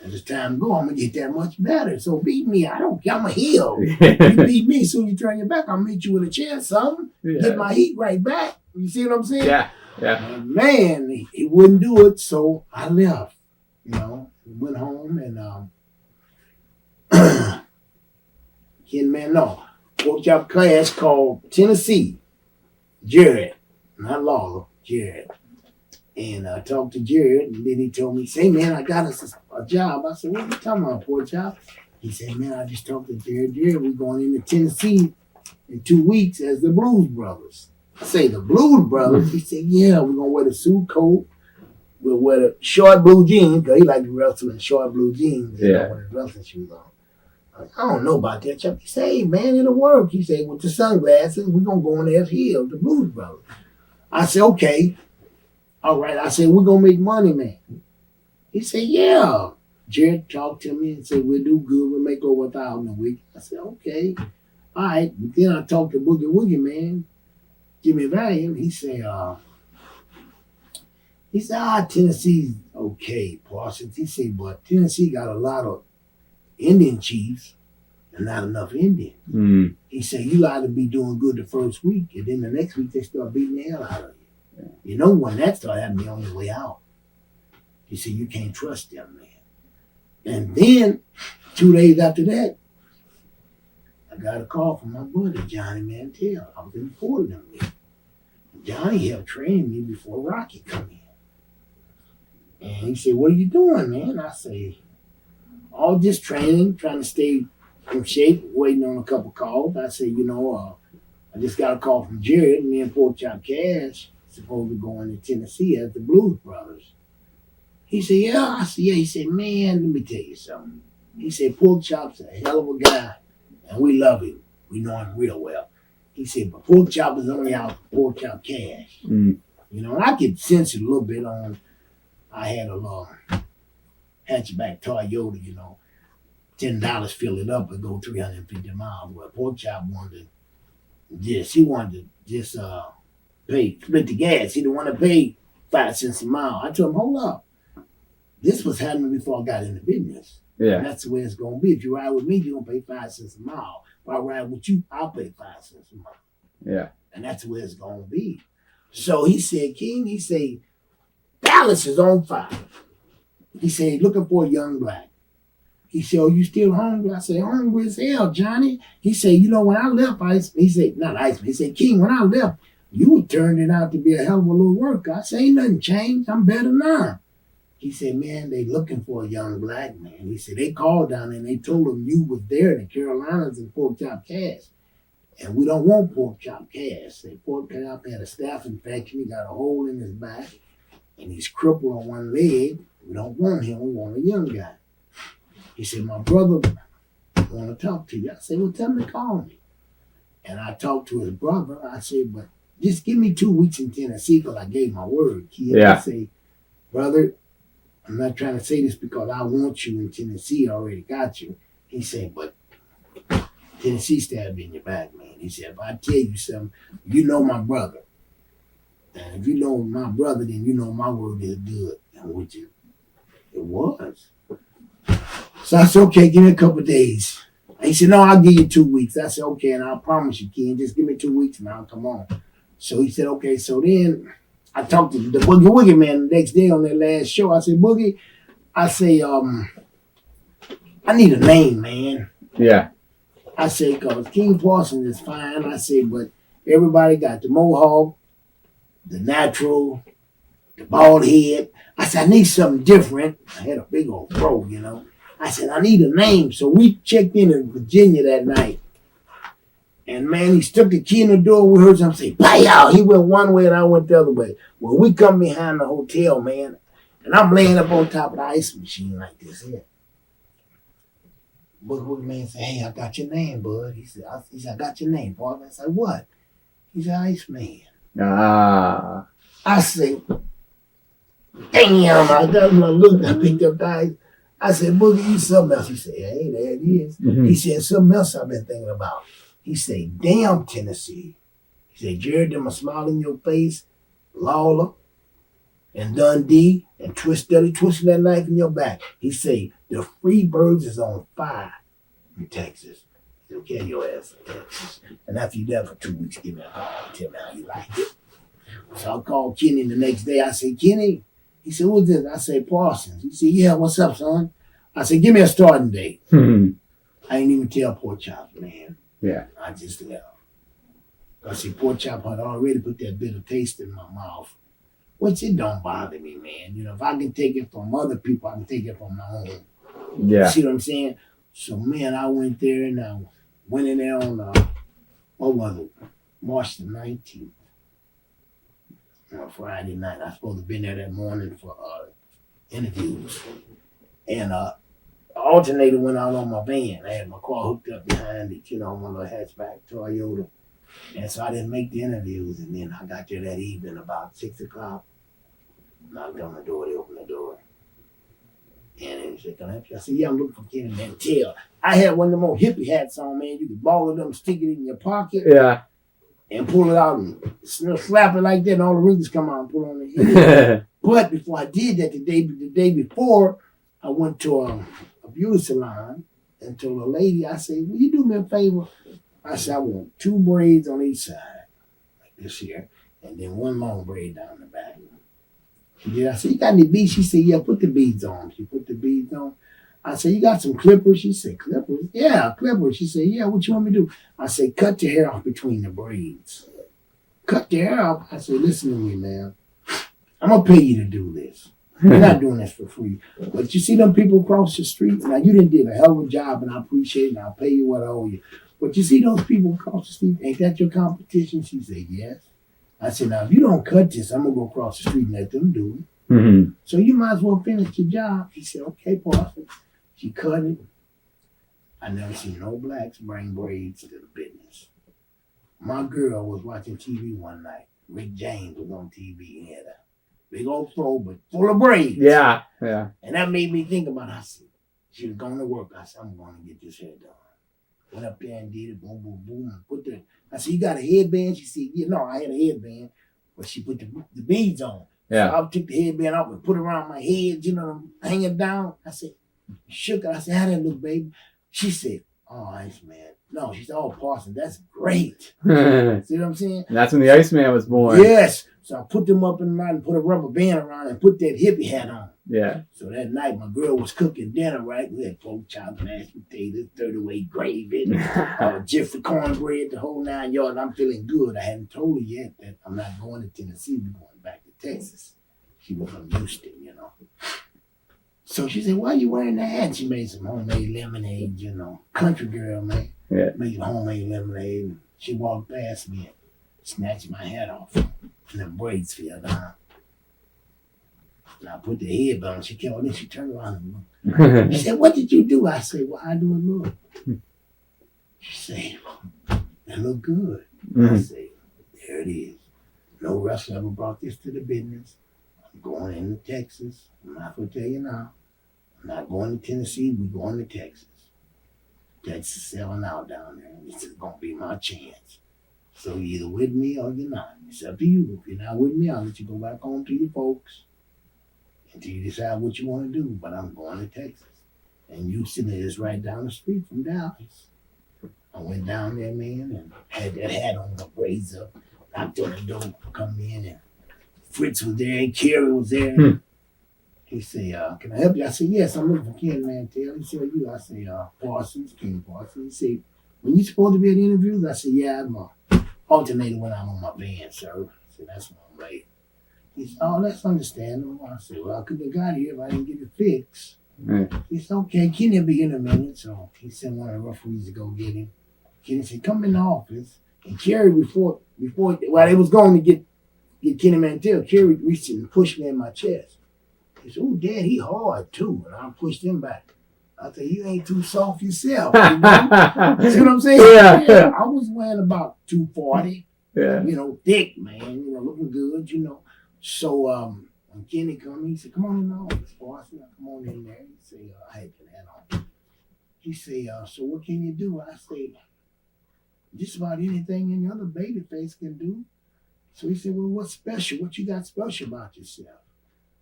As time go, I'm going to get that much better. So beat me, I don't care. I'm a heel. You beat me, soon you turn your back, I'll meet you with a chair or something. Yeah. Get my heat right back. You see what I'm saying?
Yeah.
And man, he wouldn't do it, so I left. Went home and Porkchop Cash called Tennessee, Jared, not Lawler, Jared. And I talked to Jared, and then he told me, say, man, I got us a a job. I said, what you talking about, Porkchop? He said, man, I just talked to Jared. We're going into Tennessee in 2 weeks as the Blues Brothers. I say, the Blues Brothers? He said, yeah, we're going to wear the suit coat. We'll wear the short blue jeans, because he liked to wrestle in short blue jeans.
Yeah.
With his wrestling shoes on. I don't know about that, Chuck. He said, hey, man, it'll work. He said, with the sunglasses, we're going to go in there as heel, the Blues Brothers. I said, okay. All right. I said, we're going to make money, man. He said, yeah. Jared talked to me and said, we'll do good. We'll make over 1,000 a week. I said, okay. All right. But then I talked to Boogie Woogie, man, Jimmy Valiant. He said, Tennessee's okay, Parsons. He said, but Tennessee got a lot of Indian chiefs and not enough Indians.
Mm.
He said, you ought to be doing good the first week, and then the next week they start beating the hell out of you. Yeah. You know, when that started happening on the way out, he said, you can't trust them, man. And then 2 days after that, I got a call from my brother, Johnny Mantell. I was in Portland with. Johnny helped train me before Rocky come in. And he said, what are you doing, man? I say, all this training, trying to stay in shape, waiting on a couple calls. I said, I just got a call from Jared. Me and Porkchop Cash supposed to go into Tennessee as the Blues Brothers. He said, yeah. I said, yeah. He said, man, let me tell you something. He said, Porkchop's a hell of a guy, and we love him. We know him real well. He said, but Porkchop is only out for Porkchop Cash. Mm. I could sense it a little bit on, I had a little hatchback Toyota, $10 fill it up and go 350 miles. Well, Porkchop wanted to just split the gas. He didn't want to pay 5 cents a mile. I told him, hold up. This was happening before I got into business. Yeah. And that's the way it's going to be. If you ride with me, you're going to pay 5 cents a mile. If I ride with you, I'll pay 5 cents a mile.
Yeah.
And that's the way it's going to be. So he said, King, Dallas is on fire. He said, looking for a young black. He said, oh, you still hungry? I said, hungry as hell, Johnny. He said, when I left Iceman, he said, not Iceman, he said, King, when I left, you turned it out to be a hell of a little worker. I said, ain't nothing changed. I'm better now. He said, man, they looking for a young black man. He said, they called down there and they told him you was there in the Carolinas in Porkchop Cash. And we don't want Porkchop Cash. They Porkchop had a staph infection. He got a hole in his back. And he's crippled on one leg. We don't want him. We want a young guy. He said, my brother want to talk to you. I said, well, tell him to call me. And I talked to his brother. I said, but just give me 2 weeks in Tennessee because I gave my word. I say, brother, I'm not trying to say this because I want you in Tennessee. I already got you. He said, but Tennessee stabbed me in your back, man. He said, if I tell you something, you know my brother. And if you know my brother, then you know my word is good. And which it was. So I said, okay, give me a couple of days. He said, no, I'll give you 2 weeks. I said, okay, and I'll promise you, Ken, just give me 2 weeks and I'll come on. So he said, okay. So then I talked to the Boogie Woogie man the next day on that last show. I said, Boogie, I say, I need a name, man.
Yeah.
I say, because King Parsons is fine. I say, but everybody got the mohawk, the natural, the bald head. I said, I need something different. I had a big old fro, I said, I need a name. So we checked in Virginia that night. And man, he stuck the key in the door. We heard something say, "Bam!" He went one way and I went the other way. Well, we come behind the hotel, man, and I'm laying up on top of the ice machine like this here. Boogie man said, hey, I got your name, bud. He said, I got your name, boy. I said, what? He said, Iceman.
Ah.
I said, damn, I got my look. I picked up the ice. I said, Boogie, you something else. He said, hey, there it is. Mm-hmm. He said, something else I've been thinking about. He said, damn, Tennessee. He said, Jared, them a smile in your face, Lawler, and Dundee, and twisting that knife in your back. He said, the free birds is on fire in Texas. He said, get your ass in Texas. And after you there for 2 weeks, give me a call and tell me how you like it. So I called Kenny the next day. I said, Kenny. He said, what's this? I said, Parsons. He said, yeah, what's up, son? I said, give me a starting date. I ain't even tell Porkchop, man.
Yeah.
I just left. I said, Porkchop had already put that bitter taste in my mouth. which it don't bother me, man. You know, if I can take it from other people, I can take it from my own.
Yeah.
You see what I'm saying? So, man, I went there and I went in there on, what was it? March the 19th. Friday night. I was supposed to have been there that morning for interviews. And the alternator went out on my van. I had my car hooked up behind it, you know, my little hatchback Toyota. And so I didn't make the interviews. And then I got there that evening about 6 o'clock. Knocked on the door. They opened the door. And they said, "Can I help you?" I said, "Yeah, I'm looking for Kerry and Kevin." I had one of them old hippie hats on, man. You could ball it up, stick it in your pocket.
Yeah.
And pull it out and slap it like that, and all the wrinkles come out and put on the head. But before I did that, the day before, I went to a beauty salon and told a lady, I said, "Will you do me a favor?" I said, "I want 2 braids on each side, like this here, and then 1 long braid down the back." Yeah, I said, "You got any beads?" She said, "Yeah, put the beads on." She put the beads on. I said, "You got some clippers?" She said, "Clippers?" "Yeah, clippers." She said, "Yeah, what you want me to do?" I said, "Cut the hair off between the braids." Cut the hair off. I said, "Listen to me, man. I'm going to pay you to do this. You're not doing this for free. But you see them people across the street? Now, you didn't do a hell of a job, and I appreciate it, and I'll pay you what I owe you. But you see those people across the street? Ain't that your competition?" She said, "Yes." I said, "Now, if you don't cut this, I'm going to go across the street and let them do it.
Mm-hmm.
So you might as well finish your job." She said, "Okay, Parsons." She cut it. I never seen no blacks bring braids to the business. My girl was watching TV one night. Rick James was on TV. He had a big old fro, but full of braids.
Yeah, yeah.
And that made me think about it. I said, she was going to work. I said, "I'm going to get this hair done." Went up there and did it. Boom, boom, boom. And I said, "You got a headband?" She said, "Yeah, no, I had a headband." But she put the beads on.
Yeah.
So I took the headband off and put it around my head, you know, hanging down. I said, shook her. I said, "How that look, baby?" She said, "Oh, Iceman." No, she said, "Oh, Parsons, that's great." See what I'm saying?
And that's when the Iceman was born.
Yes. So I put them up in the night and put a rubber band around and put that hippie hat on.
Yeah.
So that night, my girl was cooking dinner, right? We had pork chop, mashed potatoes, 30-weight gravy, Jiffy cornbread, the whole 9 yards. I'm feeling good. I hadn't told her yet that I'm not going to Tennessee. We're going back to Texas. She was from Houston, you know. So she said, "Why are you wearing that hat?" She made some homemade lemonade, you know. Country girl, man.
Yeah.
Made homemade lemonade. She walked past me and snatched my hat off. And the braids fell down. And I put the headband on. She came on, then she turned around and looked. She said, "What did you do?" I said, "Well, how do it look?" She said, "It look good." I said, "There it is. No wrestler ever brought this to the business. I'm going into Texas. I'm not going to tell you now. I'm not going to Tennessee. We're going to Texas. Texas is selling out down there. This is going to be my chance. So you're either with me or you're not. It's up to you. If you're not with me, I'll let you go back home to your folks until you decide what you want to do. But I'm going to Texas. And Houston is right down the street from Dallas." I went down there, man, and had that hat on, my braids up, knocked on the door, come in, and Fritz was there, and Kerry was there. He said, "Can I help you?" I said, "Yes, I'm looking for Kerry and Kevin." He said, "You?" I said, "Parsons, King Parsons." He said, "When you supposed to be at the interviews?" I said, "Yeah, my alternator went out on my van, sir." I said, "That's why I'm late." He said, "Oh, that's understandable." I said, "Well, I couldn't have got here if I didn't get it fixed." He said, "Okay, Kenny will be in a minute." So he sent one of the referees to go get him. Kenny said, "Come in the office." And Kerry, before they was going to get Kenny Mantel, Kerry reached and pushed me in my chest. He said, "Oh, Dad, he hard too." And I pushed him back. I said, "You ain't too soft yourself." You know? See what I'm saying? Yeah. I was weighing about 240.
Yeah.
You know, thick, man. You know, looking good, you know. So when Kenny come, he said, "Come on in the office, Parsons." I come on in there. He said, "I had that on." He said, "So what can you do?" I said, "Just about anything any other baby face can do." So he said, "Well, what's special? What you got special about yourself?"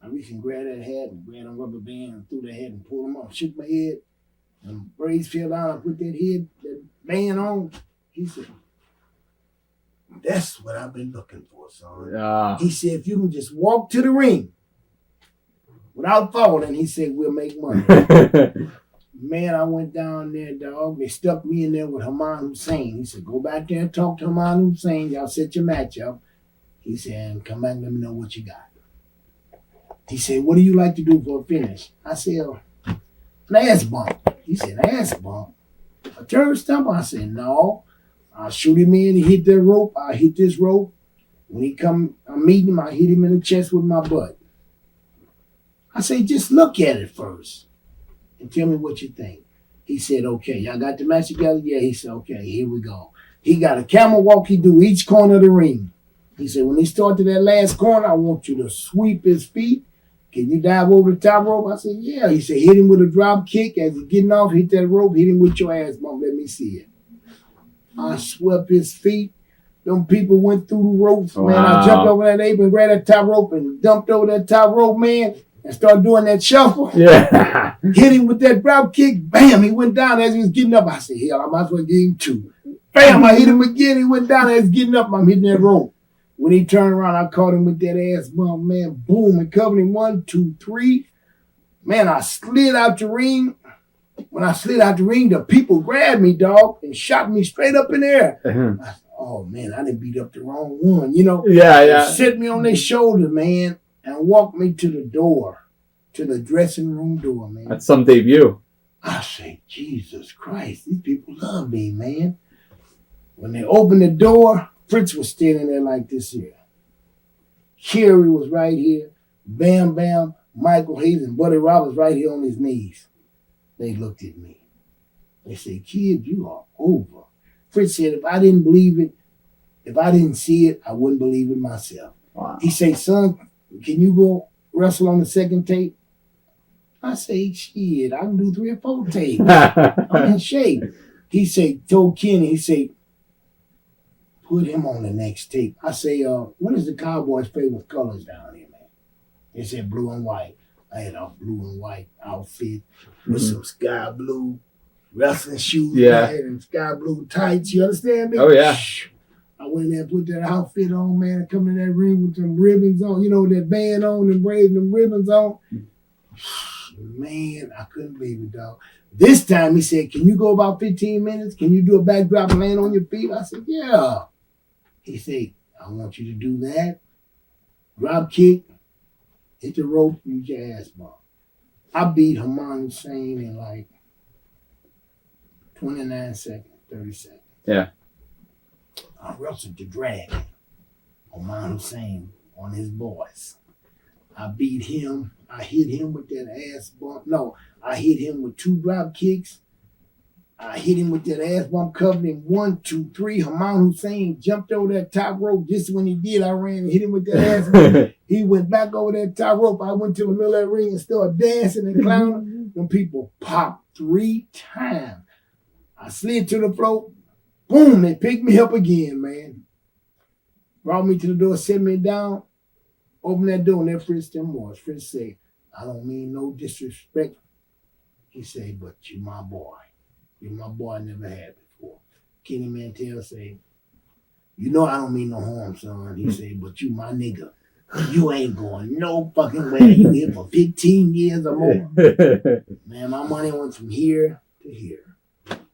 I reached and grabbed that hat and grabbed a rubber band and threw that hat and pulled them off. Shook my head and braids fell down. I put that band on. He said, "That's what I've been looking for, son." He said, "If you can just walk to the ring without falling," he said, "we'll make money." Man, I went down there, dog. They stuck me in there with Haman Hussein. He said, "Go back there and talk to Haman Hussein. Y'all set your match up." He said, "And come back and let me know what you got." He said, what do you like to do for a finish? I said, an ass bump. He said, ass bump? A turn stump? I said, no. I'll shoot him in, he hit that rope, I hit this rope. When he come, I'm meeting him, I hit him in the chest with my butt. I say, just look at it first and tell me what you think. He said, okay, y'all got the match together? Yeah, he said, okay, here we go. He got a camel walk, he do each corner of the ring. He said, when he start to that last corner, I want you to sweep his feet. Can you dive over the top rope? I said, yeah. He said, hit him with a drop kick. As he's getting off, hit that rope, hit him with your ass bump. Let me see it. I swept his feet. Them people went through the ropes, man. I jumped over that apron, grabbed that top rope, and dumped over that top rope, man, and started doing that shuffle.
Yeah.
Hit him with that drop kick. Bam, he went down as he was getting up. I said, hell, I might as well get him two. Bam, I hit him again. He went down as he's getting up. I'm hitting that rope. When he turned around, I caught him with that ass bump, man. Boom, and covered him 1, 2, 3. Man, I slid out the ring. When I slid out the ring, the people grabbed me, dog, and shot me straight up in the air. I said, oh, man, I done beat up the wrong one, you know.
Yeah.
Set me on their shoulder, man, and walked me to the door, to the dressing room door, man.
That's some debut.
I say, Jesus Christ, these people love me, man. When they opened the door, Fritz was standing there like this here. Kerry was right here. Bam Bam, Michael Hayes, and Buddy Roberts right here on his knees. They looked at me. They said, kid, you are over. Fritz said, if I didn't believe it, if I didn't see it, I wouldn't believe it myself.
Wow.
He said, son, can you go wrestle on the second tape? I say, shit, I can do 3 or 4 tapes. I'm in shape. He said, told Kenny, he said, put him on the next tape. I say, what is the Cowboys' favorite colors down here, man? They said blue and white. I had a blue and white outfit with some sky blue wrestling shoes.
Yeah.
I had them sky blue tights. You understand me?
Oh, yeah.
I went in there and put that outfit on, man, and come in that ring with them ribbons on, you know, that band on and braiding them ribbons on. Man, I couldn't believe it, dog. This time he said, can you go about 15 minutes? Can you do a backdrop and land on your feet? I said, yeah. He said, I want you to do that. Drop kick, hit the rope, use your ass ball. I beat Haman Hussein in like 29 seconds, 30 seconds.
Yeah.
I wrestled the dragon, Haman Hussein, on his boys. I beat him. I hit him with that ass bump. No, I hit him with 2 drop kicks. I hit him with that ass bump, covered him 1, 2, 3. Haman Hussein jumped over that top rope. Just when he did, I ran and hit him with that ass bump. He went back over that top rope. I went to the middle of that ring and started dancing and clowning. Them people popped 3 times. I slid to the floor. Boom, they picked me up again, man. Brought me to the door, set me down. Open that door, and that Fritz them was. Fritz said, I don't mean no disrespect. He said, but you my boy. You're my boy I never had before. Kenny Mantell said, you know I don't mean no harm, son. He said, but you my nigga. You ain't going no fucking way. You here for 15 years or more. Man, my money went from here to here.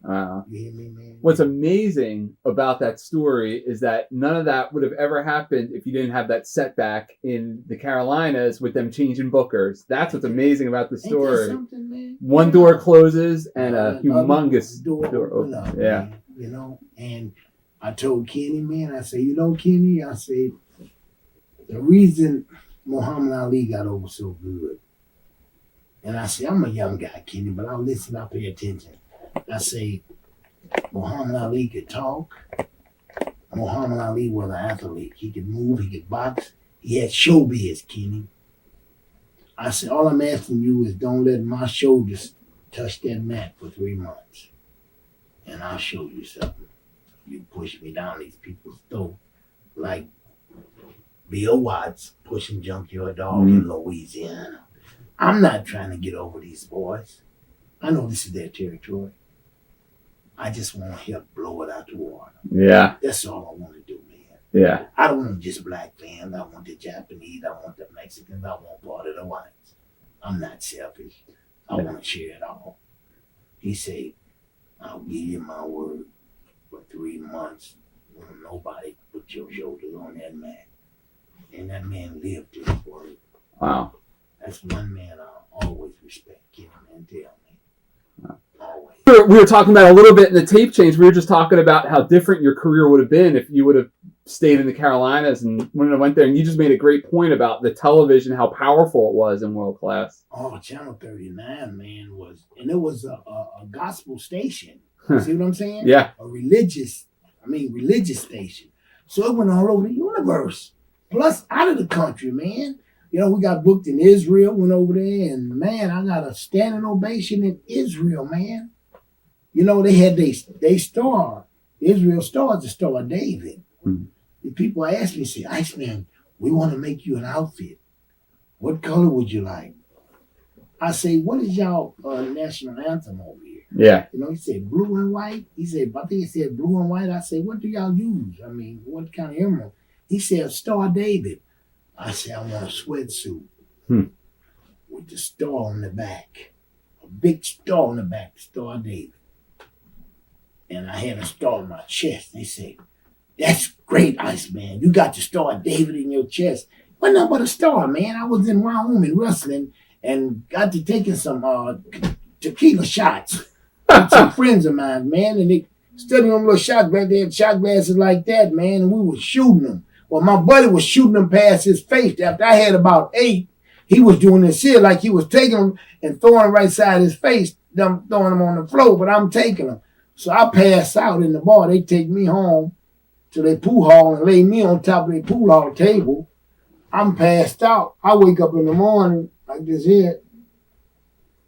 You hear me, man?
What's amazing about that story is that none of that would have ever happened if you didn't have that setback in the Carolinas with them changing bookers. That's what's amazing about the story.
Something, man?
One door closes and a humongous
door
opens.
up,
Yeah.
Man, you know, and I told Kenny, man, I said, you know, Kenny, I said, the reason Muhammad Ali got over so good, and I said, I'm a young guy, Kenny, but I'll listen, I'll pay attention. I say, Muhammad Ali could talk. Muhammad Ali was an athlete. He could move, he could box. He had showbiz, Kenny. I said, all I'm asking you is don't let my shoulders touch that mat for 3 months. And I'll show you something. You push me down these people's throat like Bill Watts pushing Junkyard Dog in Louisiana. I'm not trying to get over these boys. I know this is their territory. I just want to help blow it out the water.
Yeah.
That's all I want to do, man.
Yeah.
I don't want just black fans. I want the Japanese. I want the Mexicans. I want part of the whites. I'm not selfish. I want to share it all. He said, I'll give you my word. For 3 months, when nobody put your shoulders on that man. And that man lived his word.
Wow.
That's one man I always respect, Kevin Mandel, man. Always.
We were talking about a little bit in the tape change. We were just talking about how different your career would have been if you would have stayed in the Carolinas and when I went there. And you just made a great point about the television, how powerful it was in world class.
Oh, Channel 39, man, it was a gospel station. See what I'm saying?
Yeah.
A religious station. So it went all over the universe. Plus out of the country, man. You know, we got booked in Israel, went over there, and man, I got a standing ovation in Israel, man. You know, they had they star. Israel Star is the Star of David. Mm-hmm. The people ask me, say, Iceman, we want to make you an outfit. What color would you like? I say, what is y'all national anthem over here?
Yeah.
You know, he said blue and white. He said, I think he said blue and white. I said, what do y'all use? I mean, what kind of emerald? He said, Star David. I said, I want a sweatsuit with the star on the back. A big star on the back, Star David. And I had a star on my chest. They said, that's great, Iceman. You got the Star David in your chest. But nothing but a star, man. I was in Wahoo wrestling and got to taking some tequila shots with some friends of mine, man. And they studying them little shot glasses. They had shot glasses like that, man. And we were shooting them. Well, my buddy was shooting them past his face. After I had about 8, he was doing this shit like he was taking them and throwing them right side his face, throwing them on the floor, but I'm taking them. So I passed out in the bar. They take me home to their pool hall and lay me on top of their pool hall table. I'm passed out. I wake up in the morning like this here.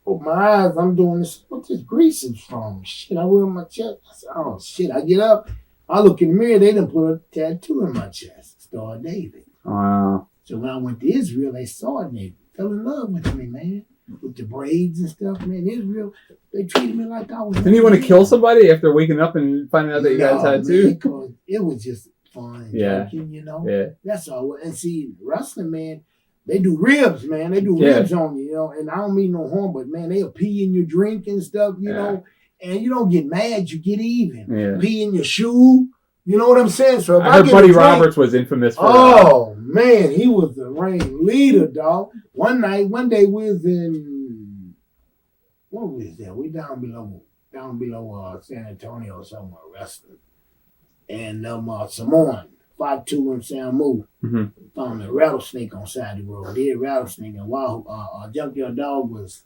Open my eyes. I'm doing this. What this grease is from? Shit, I wear on my chest. I said, oh, shit. I get up. I look in the mirror. They done put a tattoo in my chest. Star David.
Wow.
So when I went to Israel, they saw it and they fell in love with me, man. With the braids and stuff, man. Israel, they treated me like I was.
Didn't you want to kill somebody after waking up and finding out that you guys had too?
Because it was just fun and joking, you know.
Yeah.
That's all. And see, wrestling, man, they do ribs, man. They do ribs on you, you know. And I don't mean no harm, but man, they'll pee in your drink and stuff, you know. And you don't get mad, you get even. Yeah. Pee in your shoe. You know what I'm saying? So if I
heard Buddy Roberts was infamous for
that. Man, he was the reign leader, dog. One day we was in, what was that? We down below San Antonio somewhere wrestling. And Samoan, 5'2" and Samu, found a rattlesnake on side of the road. Dead rattlesnake, and while Junkyard Dog was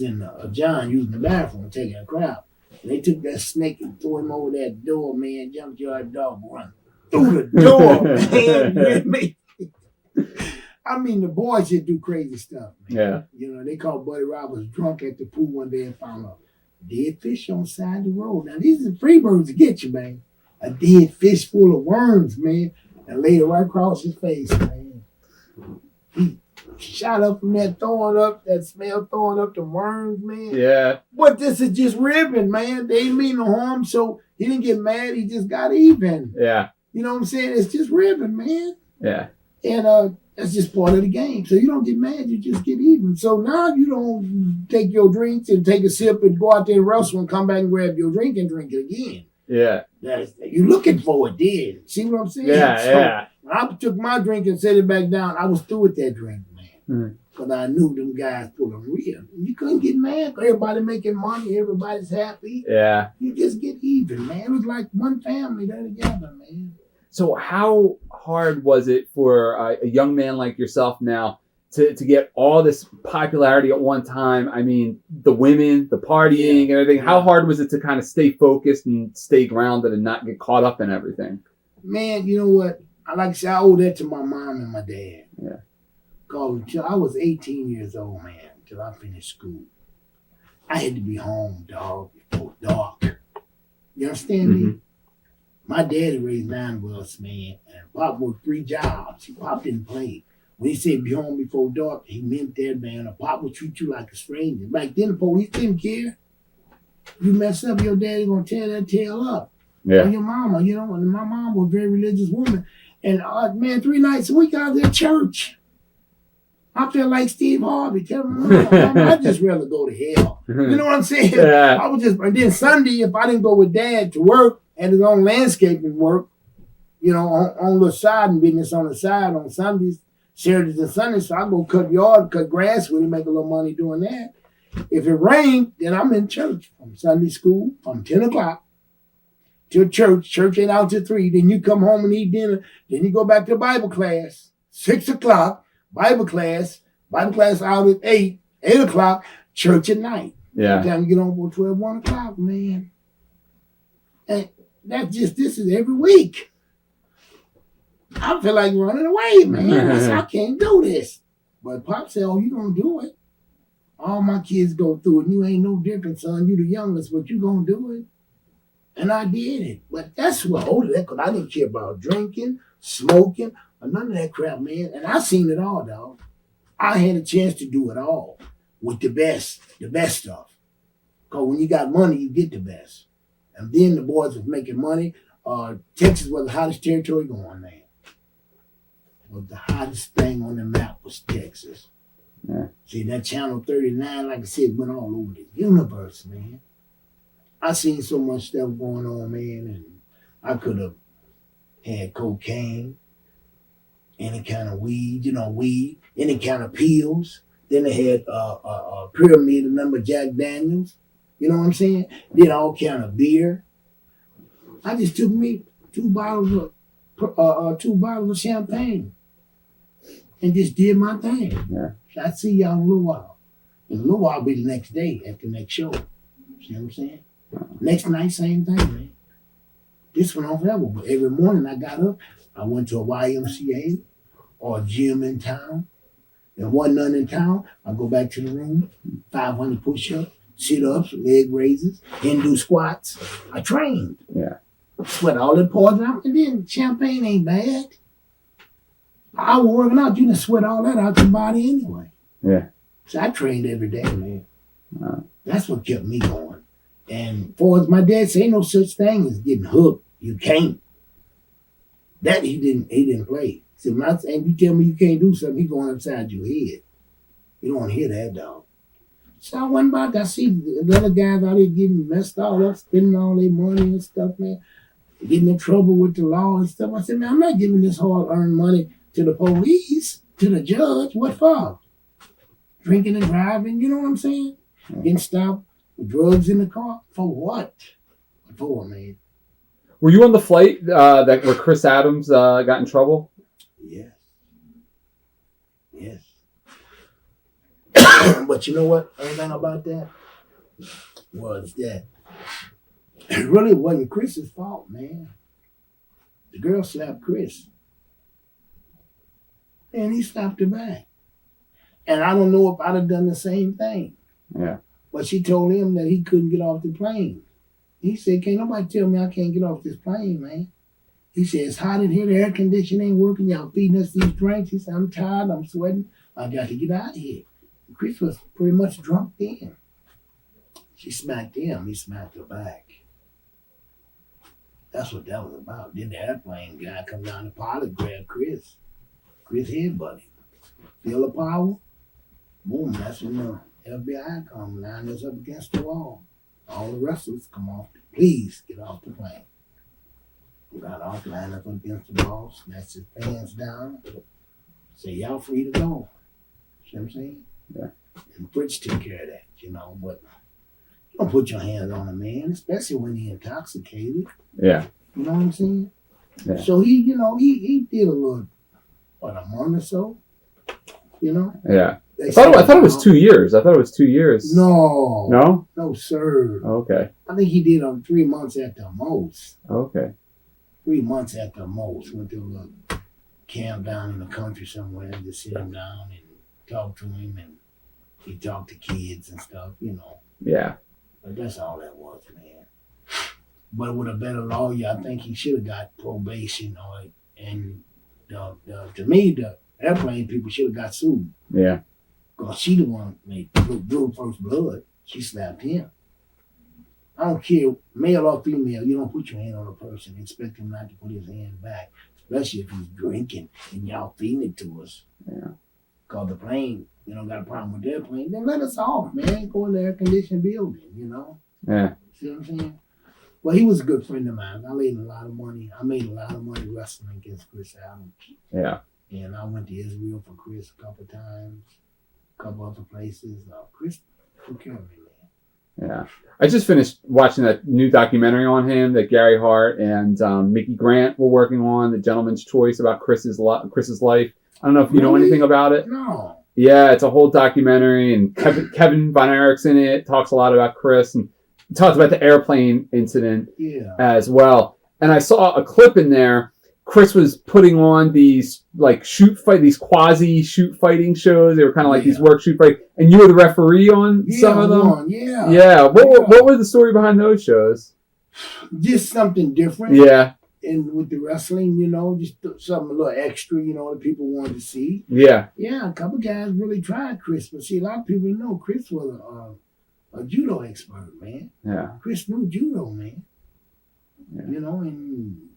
in John using the bathroom, taking a crap. They took that snake and threw him over that door, man. Junkyard Dog run through the door, man. I mean, the boys just do crazy stuff, man.
Yeah.
You know, they called Buddy Roberts drunk at the pool one day and found a dead fish on the side of the road. Now, these are free birds to get you, man. A dead fish full of worms, man, and laid it right across his face, man. He shot up from that smell throwing up the worms, man.
Yeah.
But this is just ribbon, man. They didn't mean no harm, so he didn't get mad. He just got even.
Yeah.
You know what I'm saying? It's just ribbon, man.
Yeah.
And that's just part of the game. So you don't get mad, you just get even. So now you don't take your drinks and take a sip and go out there and wrestle and come back and grab your drink and drink it again.
Yeah.
You're looking for it, then. See what I'm saying?
Yeah,
When I took my drink and set it back down, I was through with that drink, man. Because I knew them guys pulled them real. You couldn't get mad. Everybody making money. Everybody's happy.
Yeah.
You just get even, man. It was like one family there together, man.
So how hard was it for a young man like yourself now to get all this popularity at one time? I mean, the women, the partying, and everything. How hard was it to kind of stay focused and stay grounded and not get caught up in everything?
Man, you know what? I owe that to my mom and my dad.
Yeah.
Because until I was 18 years old, man, until I finished school, I had to be home, dog, before dark. You understand me? My daddy raised 9 of us, man, and Pop worked 3 jobs. Pop didn't play. When he said be home before dark, he meant that, man. A Pop would treat you like a stranger. Back then, the police didn't care. You mess up, your daddy gonna tear that tail up.
Yeah.
Or your mama, you know, and my mom was a very religious woman. And, man, 3 nights a week out there at church. I feel like Steve Harvey. Tell me, I'd just rather go to hell. You know what I'm saying?
Yeah.
I was and then Sunday, if I didn't go with Dad to work, and his own landscaping work, you know, on the side and business on the side on Sundays. Saturdays and Sundays, so I go cut grass with him, make a little money doing that. If it rained, then I'm in church from Sunday school from 10 o'clock till church. Church ain't out till 3. Then you come home and eat dinner. Then you go back to Bible class. 6 o'clock, Bible class out at 8 o'clock, church at night.
Yeah.
By the time you get home for 12, 1 o'clock, man. And this is every week. I feel like running away, man. I said, I can't do this. But Pop said, oh, you gonna do it. All my kids go through it. And you ain't no different, son. You the youngest, but you gonna do it. And I did it. But that's what hold that, because I didn't care about drinking, smoking, or none of that crap, man. And I seen it all, dog. I had a chance to do it all with the best stuff. Because when you got money, you get the best. And then the boys was making money. Texas was the hottest territory going, man. Was the hottest thing on the map was Texas.
Yeah.
See, that Channel 39, like I said, went all over the universe, man. I seen so much stuff going on, man, and I could have had cocaine, any kind of weed, any kind of pills. Then they had a pyramid, a number of Jack Daniels. You know what I'm saying? Did all kind of beer. I just took me 2 bottles of champagne and just did my thing.
Yeah.
So I see y'all in a little while. In a little while, I'll be the next day at the next show. See what I'm saying? Next night, same thing, man. This went on forever. But every morning I got up, I went to a YMCA or a gym in town. There wasn't none in town. I go back to the room, 500 push-ups, sit-ups, leg raises, Hindu squats. I trained.
Yeah.
Sweat all that poison out. And then champagne ain't bad. I was working out. You can sweat all that out your body anyway.
Yeah.
So I trained every day, man.
Wow.
That's what kept me going. And for as my dad said, ain't no such thing as getting hooked. You can't. That he didn't play. So when you tell me you can't do something, he going upside your head. You don't want to hear that, dog. So I went back. I see the other guys out there getting messed all up, spending all their money and stuff, man. Getting in trouble with the law and stuff. I said, man, I'm not giving this hard-earned money to the police, to the judge. What for? Drinking and driving, you know what I'm saying? Getting stopped with drugs in the car. For what? What for, man?
Were you on the flight where Chris Adams got in trouble?
Yes. Yes. But you know what? Everything about that was that it really wasn't Chris's fault, man. The girl slapped Chris. And he slapped her back. And I don't know if I'd have done the same thing.
Yeah.
But she told him that he couldn't get off the plane. He said, can't nobody tell me I can't get off this plane, man. He said, it's hot in here, the air conditioning ain't working, y'all feeding us these drinks. He said, I'm tired, I'm sweating, I got to get out of here. And Chris was pretty much drunk then. She smacked him, he smacked her back. That's what that was about. Then the airplane guy come down, the pilot grabbed Chris. Chris headbutted. Feel the power? Boom, that's when the FBI come line us up against the wall. All the wrestlers come off. Please get off the plane. We got off, line up against the wall, snatched his pants down, say, y'all free to go. See what I'm saying?
Yeah.
And Fritz took care of that, but you don't put your hands on a man, especially when he's intoxicated.
Yeah.
You know what I'm saying?
Yeah.
So he did a little, a month or so,
Yeah. I thought it was 2 years. I thought it was 2 years.
No.
No?
No, sir.
Okay.
I think he did on 3 months at the most.
Okay.
3 months at the most. Went to a little camp down in the country somewhere and just sit him down and talk to him, and he talked to kids and stuff,
Yeah.
But that's all that was, man. But with a better lawyer, I think he should have got probation and to me, the airplane people should have got sued.
Yeah.
Because she the one made drew first blood. She slapped him. I don't care, male or female, you don't put your hand on a person and expect him not to put his hand back, especially if he's drinking and y'all feeding it to us.
Yeah.
Because the plane, got a problem with their plane, then let us off, man. Go in the air-conditioned building,
Yeah.
See what I'm saying? Well, he was a good friend of mine. I made a lot of money wrestling against Chris Adams.
Yeah.
And I went to Israel for Chris a couple times, a couple other places. Chris took care of me, man.
Yeah. I just finished watching that new documentary on him that Gary Hart and Mickey Grant were working on, The Gentleman's Choice, about Chris's life. I don't know if you know anything about it.
No.
Yeah, it's a whole documentary, and Kevin Von Erichs in it. Talks a lot about Chris, and talks about the airplane incident as well. And I saw a clip in there. Chris was putting on these these quasi shoot fighting shows. They were kind of like these work shoot fight, and you were the referee on some of them. Yeah. What were the story behind those shows?
Just something different.
Yeah.
And with the wrestling, just something a little extra, that people wanted to see.
Yeah.
Yeah, a couple guys really tried Chris, but see, a lot of people know Chris was a judo expert, man.
Yeah.
Chris knew judo, man. Yeah. And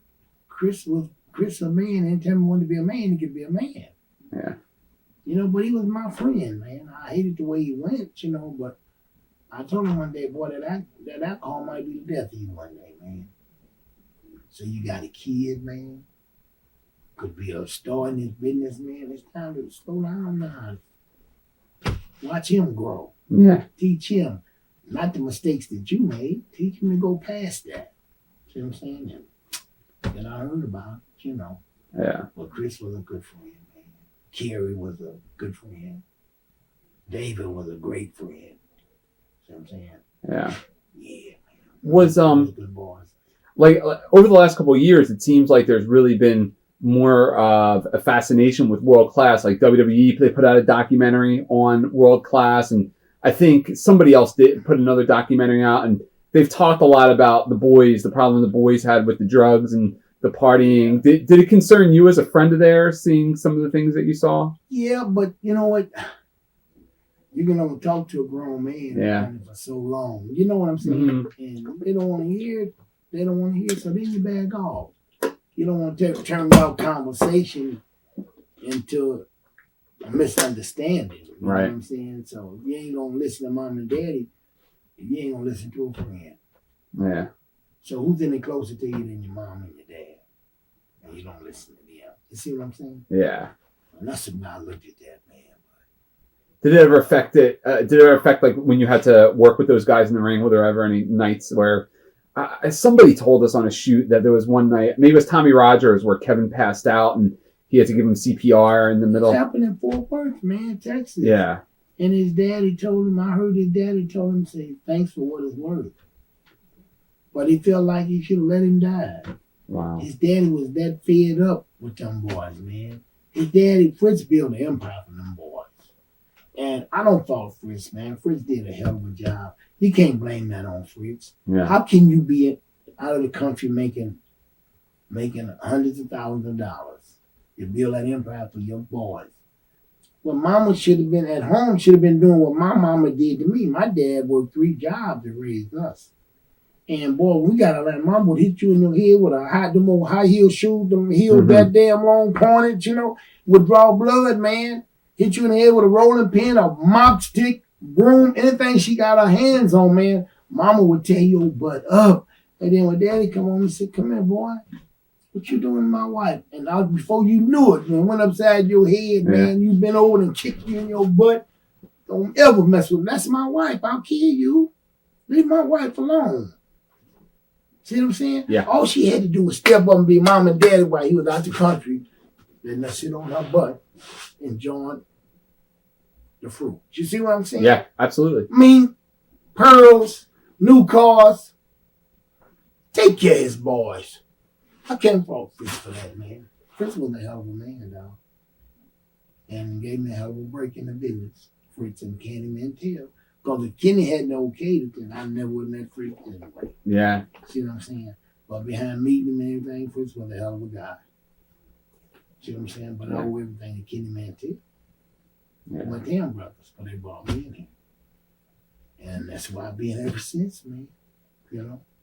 Chris a man. Anytime he wanted to be a man, he could be a man.
Yeah.
But he was my friend, man. I hated the way he went, but I told him one day, boy, that alcohol might be the death of you one day, man. So you got a kid, man. Could be a star in this business, man. It's time to slow down now. Watch him grow.
Yeah.
Teach him. Not the mistakes that you made. Teach him to go past that. See what I'm saying? And that I heard about,
Yeah.
But Chris was a good friend, man. Kerry was a good friend. David was a great friend. See what I'm saying?
Yeah.
Yeah, man.
Was
good boys.
Like over the last couple of years, it seems like there's really been more of a fascination with world class. Like WWE, they put out a documentary on world class, and I think somebody else did put another documentary out, and they've talked a lot about the boys, the problem the boys had with the drugs and the partying. Did it concern you as a friend of theirs, seeing some of the things that you saw?
Yeah, but you know what? You can only talk to a grown man for so long. You know what I'm saying? Mm-hmm. And they don't want to hear it. They don't want to hear it, so then you back off. You don't want to turn our conversation into a misunderstanding. You know what I'm saying? So if you ain't going to listen to mom and daddy, you ain't going to listen to a friend.
Yeah.
So who's any closer to you than your mom and your dad? And you don't listen to them. You see what I'm saying?
Yeah.
And that's the way I looked at that, man.
Did it ever affect it? Did it ever affect like when you had to work with those guys in the ring? Were there ever any nights where somebody told us on a shoot that there was one night, maybe it was Tommy Rogers, where Kevin passed out and he had to give him CPR in the middle?
It happened in Fort Worth, man, Texas.
Yeah.
And his daddy told him, I heard his daddy told him, say, thanks for what it's worth. But he felt like he should have let him die.
Wow.
His daddy was that fed up with them boys, man. His daddy, Fritz, built an empire for them boys. And I don't fault Fritz, man. Fritz did a hell of a job. You can't blame that on Fritz.
Yeah.
How can you be out of the country making hundreds of thousands of dollars? You build that empire for your boys. Well, mama should have been at home, should have been doing what my mama did to me. My dad worked 3 jobs to raise us. And boy, we got to let mama would hit you in your head with them old high heel shoes, them heels that damn long pointed, would draw blood, man. Hit you in the head with a rolling pin, a mop stick, broom, anything she got her hands on, man. Mama would tear your butt up. And then when daddy come home and said, come here, boy. What you doing to my wife? And before you knew it, man, went upside your head, man. You been over and kicked you in your butt. Don't ever mess with me. That's my wife. I'll kill you. Leave my wife alone. See what I'm saying?
Yeah.
All she had to do was step up and be mom and daddy while he was out the country. Then sit on her butt, enjoying the fruit. You see what I'm saying?
Yeah, absolutely.
Pearls, new cars. Take care of his boys. I can't fault Fritz for that, man. Fritz was a hell of a man, dog. And gave me a hell of a break in the business. Fritz and Kenny Mantel. Because if Kenny hadn't okayed it, then I never would have met Fritz anyway.
Yeah.
See what I'm saying? But behind meeting him and everything, Fritz was a hell of a guy. See what I'm saying? But I owe everything to Kenny Mantel.
Yeah.
My damn brothers, but they brought me in here. And that's why I've been ever since, man.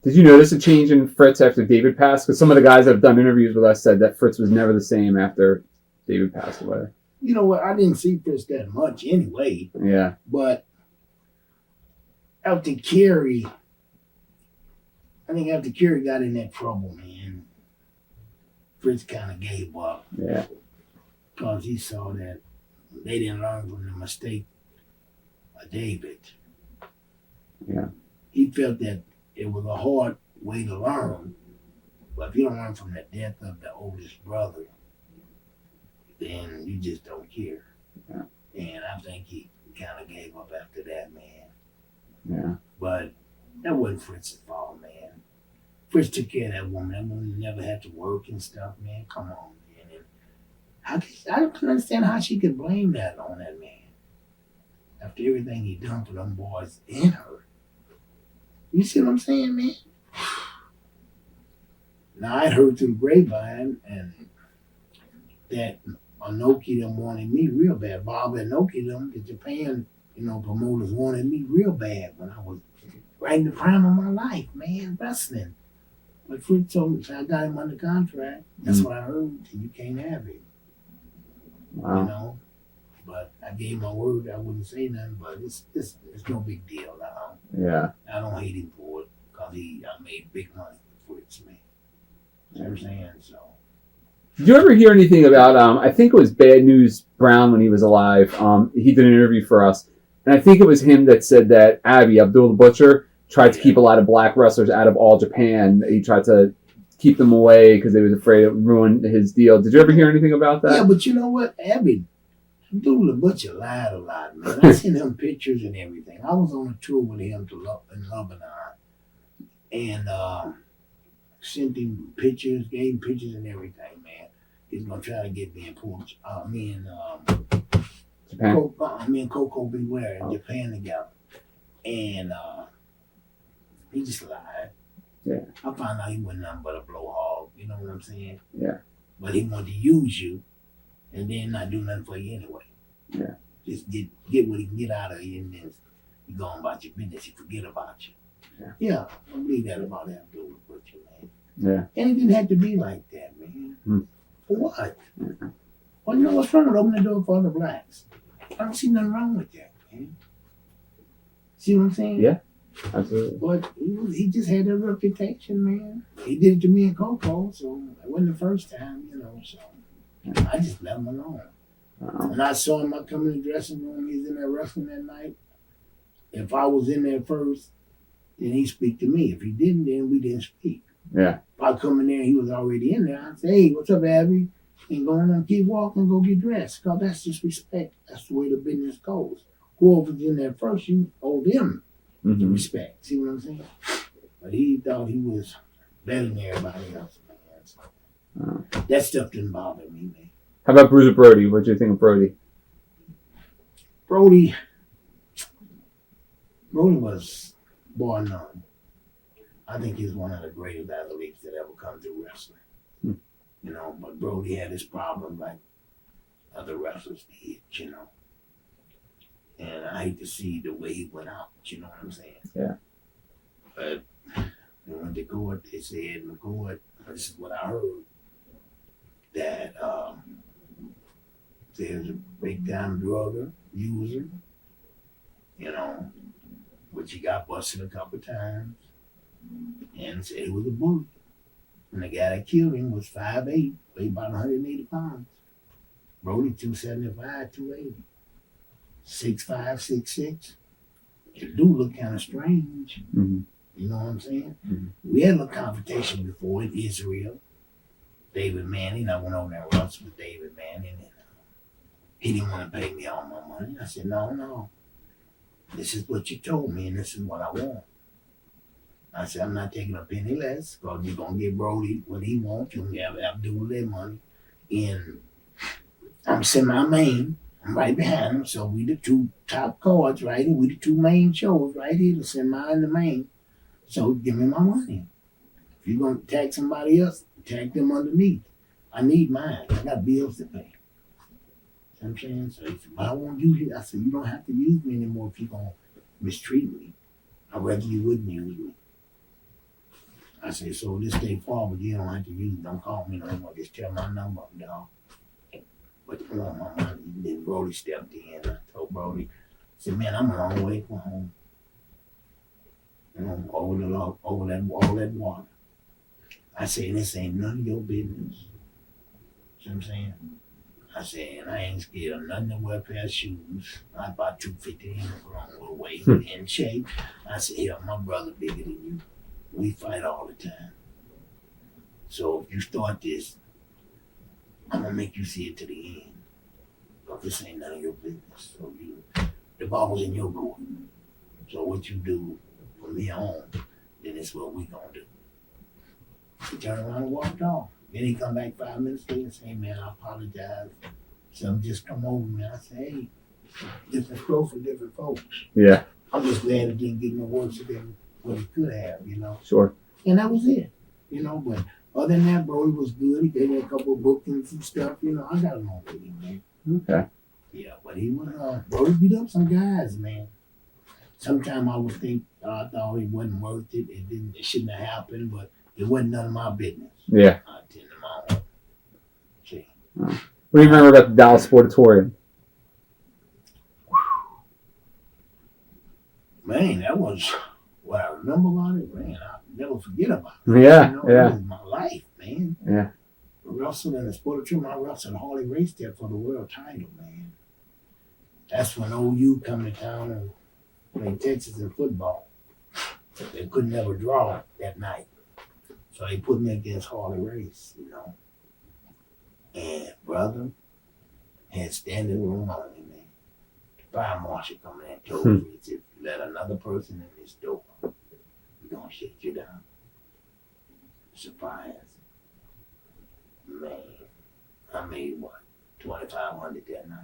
Did you notice a change in Fritz after David passed? Because some of the guys that have done interviews with us said that Fritz was never the same after David passed away.
You know what? I didn't see Fritz that much anyway.
Yeah.
But after Kerry got in that trouble, man, Fritz kind of gave up.
Yeah.
because he saw that they didn't learn from the mistake of David.
Yeah.
He felt that it was a hard way to learn, but if you don't learn from the death of the oldest brother, then you just don't care.
Yeah.
And I think he kind of gave up after that, man.
Yeah.
But that wasn't Fritz's fault, man. Fritz took care of that woman. That woman never had to work and stuff, man. Come on, man. And I don't understand how she could blame that on that man after everything he done for them boys and her. You see what I'm saying, man? Now, I heard through the grapevine and that Anoki them wanted me real bad. Bob and Anoki them, the Japan, promoters wanted me real bad when I was right in the prime of my life, man, wrestling. But Fritz told me, so I got him under contract. That's what I heard, and you can't have it.
Wow.
But I gave my word I wouldn't say nothing, but it's no big deal now.
Yeah.
I don't hate him for it, because I made big money for Fritz, man. You know what I'm saying? So.
Did you ever hear anything about, I think it was Bad News Brown when he was alive. He did an interview for us. And I think it was him that said that Abdullah the Butcher tried to keep a lot of black wrestlers out of All Japan. He tried to keep them away because they was afraid it would ruin his deal. Did you ever hear anything about that?
Yeah, but you know what? Abdullah the Butcher lied a lot, man. I seen him pictures and everything. I was on a tour with him in Lebanon. And sent him pictures, gave him pictures and everything, man. He's gonna try to get me and me and Coco Beware in Japan together. And he just lied.
Yeah.
I found out he wasn't nothing but a blowhog, you know what I'm saying?
Yeah.
But he wanted to use you and then not do nothing for you anyway.
Yeah.
Just get what he can get out of you, and then you go on about your business, you forget about you. Yeah, I believe that about Abdullah the Butcher, man.
Yeah.
And it didn't have to be like that, man. For what?
Mm-hmm.
Well, you know what's wrong with opening the door for other blacks? I don't see nothing wrong with that, man. See what I'm saying?
Yeah, absolutely.
But he just had that reputation, man. He did it to me and Coco, so it wasn't the first time, so I just let him alone. When I saw him, I come in the dressing room, he's in there wrestling that night. If I was in there first, then he'd speak to me. If he didn't, then we didn't speak.
Yeah.
If I come in there and he was already in there, I'd say, hey, what's up, Abby? And go on and keep walking, go get dressed. Because that's just respect. That's the way the business goes. Whoever's in there first, you owe them the respect. See what I'm saying? But he thought he was better than everybody else, man. So that stuff didn't bother me, man.
How about Bruiser Brody? What do you think of Brody?
Brody was bar none. I think he's one of the greatest athletes that ever come through wrestling. But Brody had his problem like other wrestlers did, And I hate to see the way he went out, you know what I'm saying?
Yeah.
But we went to court, they said in court, this is what I heard, that there's a big time drugger, user, which he got busted a couple times, and said he was a bully. And the guy that killed him was 5'8", weighed about 180 pounds. Brody 275, 280. 6'5", 6'6". It do look kind of strange.
Mm-hmm.
You know what I'm saying?
Mm-hmm.
We had a little competition before in Israel. David Manning, I went over there and wrestled with David Manning, and he didn't want to pay me all my money. I said, no. This is what you told me, and this is what I want. I said, I'm not taking a penny less, because you're going to give Brody what he wants. You're going to have Abdullah their money. And I'm semi-main. I'm right behind him. So we the two top cards right here. We the two main shows right here, the semi and the main. So give me my money. If you're going to tag somebody else, tag them underneath. I need mine. I got bills to pay. You know what I'm saying? So he said, I won't use you. I said, you don't have to use me anymore if you're going to mistreat me. I'd rather you wouldn't use me. I said, so this day forward, you don't have to use me. Don't call me no more. Just tell my number up, dog. But you want my money. Then Brody stepped in. I told Brody, I said, man, I'm a long way from home. Over that water. I said, this ain't none of your business. See what I'm saying? I said, and I ain't scared of nothing to wear a pair of shoes. I about 250 in a grown little weight, in shape. I said, hell, my brother bigger than you. We fight all the time. So if you start this, I'm gonna make you see it to the end. But this ain't none of your business. So the ball's in your court. So what you do from here on, then it's what we gonna do. He turned around and walked off. Then he come back 5 minutes later and say, hey man, I apologize. Something just come over me. I said, hey, different strokes for different folks.
Yeah.
I'm just glad it didn't get no worse than what it could have,
Sure.
And that was it, but other than that, Brody was good. He gave me a couple of bookings and stuff, I got along with him, man.
Okay.
Yeah, but he was, Brody beat up some guys, man. Sometimes I would think, I thought it wasn't worth it. It shouldn't have happened, but it wasn't none of my business.
Yeah.
I attended my own. See.
What do you remember about the Dallas Sportatorium?
Man, that was what I remember about it. Man, I'll never forget about it.
Yeah,
It was my life, man.
Yeah.
Wrestled in the Sportatorium. I wrestled Harley race there for the world title, man. That's when OU come to town and played Texas in football. They could never draw that night. So they put me against Harley race, And brother had standing room only, man. The fire marshal come in and told me, if you let another person in this door, we're gonna shut you down. Surprise. Man, I made what? $2,500 that night.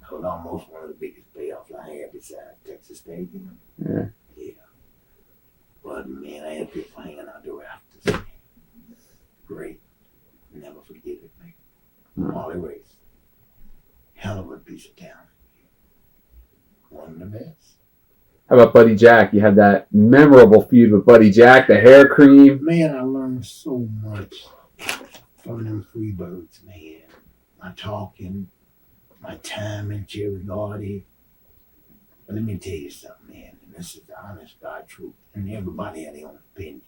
That was almost one of the biggest payoffs I had besides Texas Stadium.
Yeah.
Yeah. But man, I had people hanging out the rafters, man. Great. Never forget it, man. Harley race. Hell of a piece of talent. One of the best.
How about Buddy Jack? You had that memorable feud with Buddy Jack, the hair cream.
Man, I learned so much from them Freebirds, man. My talking, my time in Cherry Garden. But let me tell you something, man. And this is the honest God truth. And everybody had their own opinion.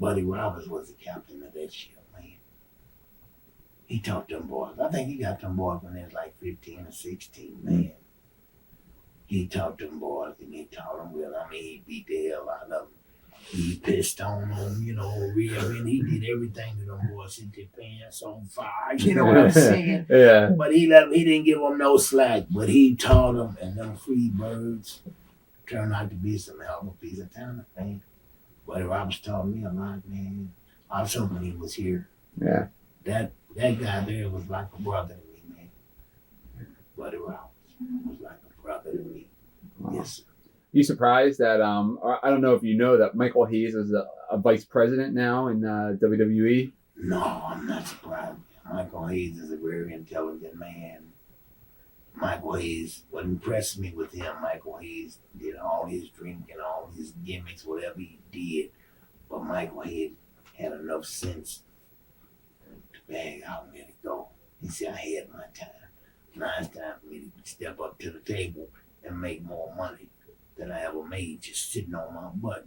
Buddy Roberts was the captain of that ship, man. He taught them boys. I think he got them boys when they was like 15 or 16, man. He taught them boys and he taught them well. I mean, he beat the hell out of them. He pissed on them, real. And he did everything to them boys. Set their pants on fire. You know what I'm saying?
Yeah.
But he didn't give them no slack. But he taught them, and them free birds turned out to be some hell of a piece of talent, man. Buddy Roberts taught me a lot, man. I was hoping he was here.
Yeah.
That guy there was like a brother to me, man. Buddy Roberts was like a brother to me.
Wow.
Yes, sir.
You surprised that I don't know if you know that Michael Hayes is a vice president now in WWE?
No, I'm not surprised. Michael Hayes is a very intelligent man. Michael Hayes, what impressed me with him, Michael Hayes did all his drinking, all his gimmicks, whatever he did. But Michael Hayes had enough sense to bag out and let it go. He said, I had my time. Now it's time for me to step up to the table and make more money than I ever made just sitting on my butt,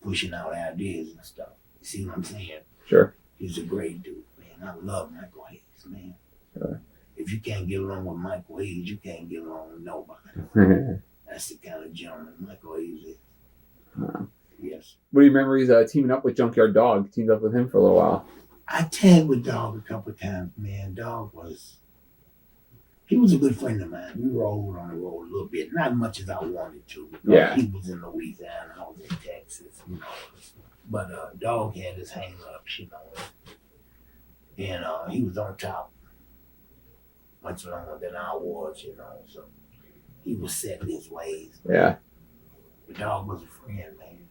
pushing out ideas and stuff. You see what I'm saying?
Sure.
He's a great dude, man. I love Michael Hayes, man.
Sure.
If you can't get along with Michael Hayes, you can't get along with nobody. That's the kind of gentleman Michael Hayes is. Yes.
What are your memories teaming up with Junkyard Dog? Teamed up with him for a little while.
I tagged with Dog a couple of times, man. He was a good friend of mine. We rolled on the road a little bit, not much as I wanted to.
Yeah.
He was in Louisiana, I was in Texas, But Dog had his hang-ups, And he was on top much longer than I was, So he was set in his ways.
Yeah.
The Dog was a friend, man.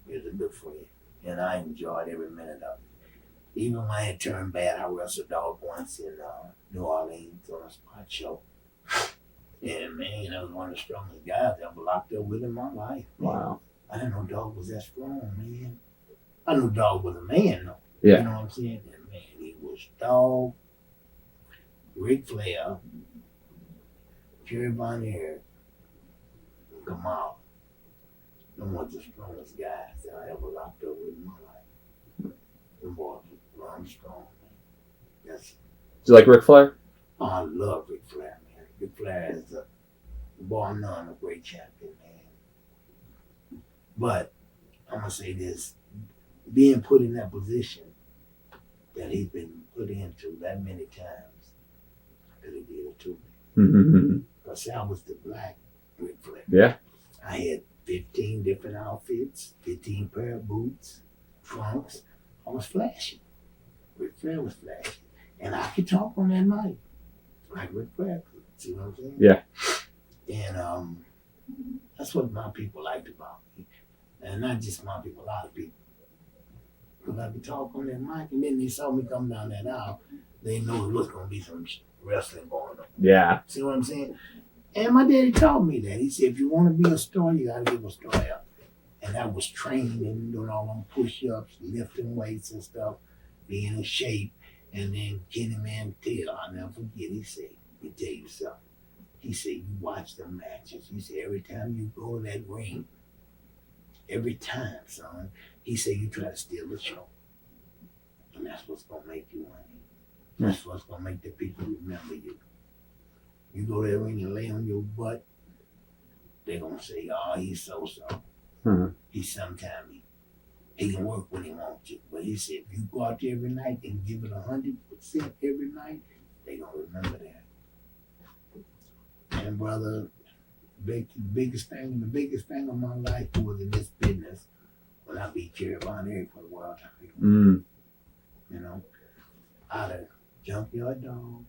He was a good friend. And I enjoyed every minute of it. Even when I had turned bad, I wrestled Dog once in New Orleans on a spot show. And man, I was one of the strongest guys I ever locked up with in my life. Man.
Wow.
I didn't know Dog was that strong, man. I knew Dog was a man, though.
Yeah.
You know what I'm saying? And man, he was Dog, Ric Flair, Fritz Von Erich, and Kamal. Them was the strongest guys that I ever locked up with in my life. Them boys were strong, man. Yes.
Do you like Ric Flair?
Oh, I love Ric Flair, man. Ric Flair is bar none a great champion, man. But I'm gonna say this: being put in that position that he's been put into that many times, really did it to me.
Mm-hmm.
Because I was the black Ric Flair.
Yeah.
I had 15 different outfits, 15 pair of boots, trunks. I was flashy. Ric Flair was flashy. And I could talk on that mic like Ric Flair could. See what I'm saying?
Yeah.
And that's what my people liked about me. And not just my people, a lot of people. Because I could talk on that mic, and then they saw me come down that aisle. They knew it was going to be some wrestling going on.
Yeah.
See what I'm saying? And my daddy taught me that. He said, if you want to be a star, you got to give a star out. And that was training, doing all them push-ups, lifting weights and stuff, being in shape. And then Kenny Mantel, I'll never forget, he said, let me tell you something. He said, you watch the matches. He said, every time you go to that ring, every time, son, he said, you try to steal the show. And that's what's going to make you money. That's what's going to make the people remember you. You go to that ring and lay on your butt, they're going to say, oh, he's so-so.
Mm-hmm.
He's sometime he can work when he wants to. But he said, if you go out there every night and give it 100% every night, they're going to remember that. And brother, the biggest thing of my life was in this business when I beat Kerry Von Erich for the world title.
Mm.
You know, out of Junkyard Dog,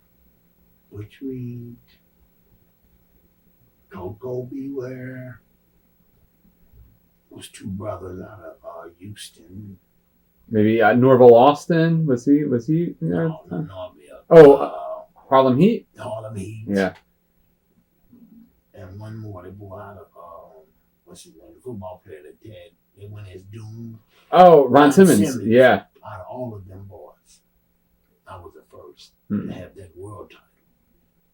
Butch Reed, Coco Beware, those two brothers out of Houston.
Maybe Norville Austin, was he there?
No, not Norville.
Oh, Harlem Heat?
Harlem Heat.
Yeah.
And one more, they brought out of, what's his name, the football player that they went as Doom.
Oh, Ron Simmons. Yeah.
Out of all of them boys, I was the first to have that world title.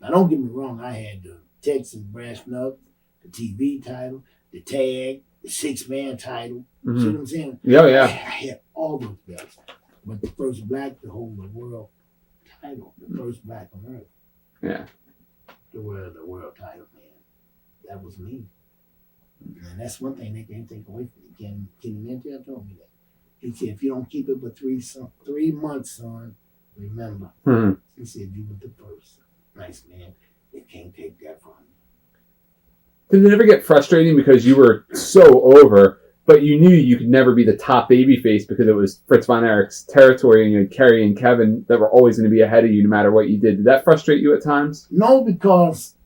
Now, don't get me wrong, I had the Texas Brass Knucks, the TV title, the tag, the 6-man title.
Mm-hmm.
See what I'm saying?
Yeah, yeah.
I had all those belts. But the first black to hold the world title, the first black American.
Yeah.
The world title, man. That was me. And that's one thing they can't take away from me. Kenny Mantel told me that. He said, if you don't keep it for 3 months, son, remember.
Mm-hmm.
He said, you were the first. Nice, man. They can't take that from you.
Did it ever get frustrating because you were so over, but you knew you could never be the top babyface because it was Fritz Von Erich's territory and you had Kerry and Kevin that were always going to be ahead of you no matter what you did? Did that frustrate you at times?
No, because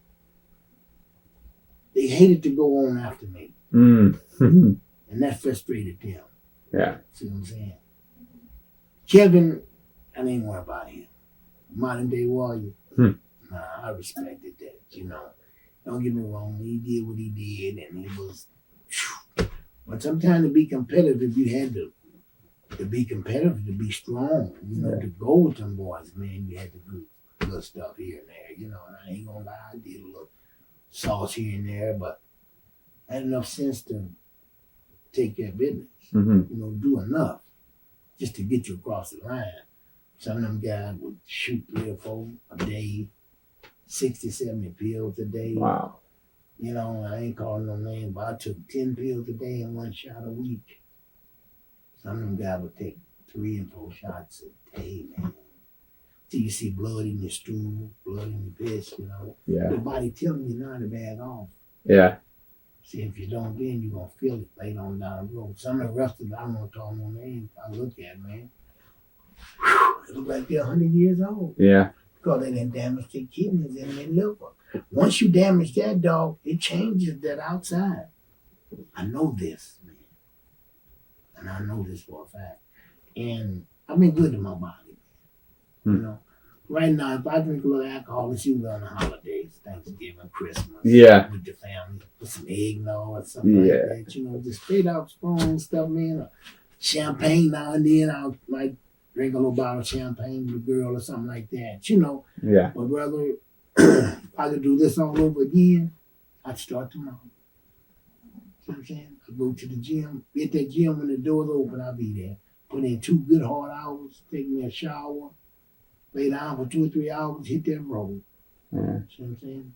they hated to go on after me.
Mm-hmm.
And that frustrated them.
Yeah.
See what I'm saying? Kevin, I didn't worry about him. Modern day warrior. Nah, I respected that, you know. Don't get me wrong, he did what he did, and he was. But sometimes to be competitive, you had to be competitive, to be strong, you know, to go with them boys, man. You had to do little stuff here and there, you know. And I ain't gonna lie, I did a little sauce here and there, but I had enough sense to take care of business, you know, do enough just to get you across the line. Some of them guys would shoot 3 or 4 a day, 60, 70 pills a day.
Wow.
You know, I ain't calling no name, but I took 10 pills a day and 1 shot a week. Some of them guys would take 3 and 4 shots a day, man. Till you see blood in your stool, blood in your piss, you know.
Yeah.
Your body telling you not to back off.
Yeah. See,
if you don't, then you're going to feel it later on down the road. Some of the wrestlers, I don't want to call no names, I look at, man. It look like they're 100 years old.
Yeah.
Because they didn't damage their kidneys and their liver. Once you damage that dog, it changes that outside. I know this, man. And I know this for a fact. And I've been good to my body, man. You know? Right now, if I drink a little alcohol, it's usually on the holidays, Thanksgiving, Christmas.
Yeah.
With the family. With some eggnog or something like that. You know, just straight out strong stuff, man. Champagne now and then. I might drink a little bottle of champagne with a girl or something like that. You know.
Yeah.
But brother, if I could do this all over again, I'd start tomorrow. See what I'm saying? I go to the gym, get that gym when the door's open, I'll be there. Put in 2 good hard hours, take me a shower, lay down for 2 or 3 hours, hit that road.
Yeah.
See what I'm saying?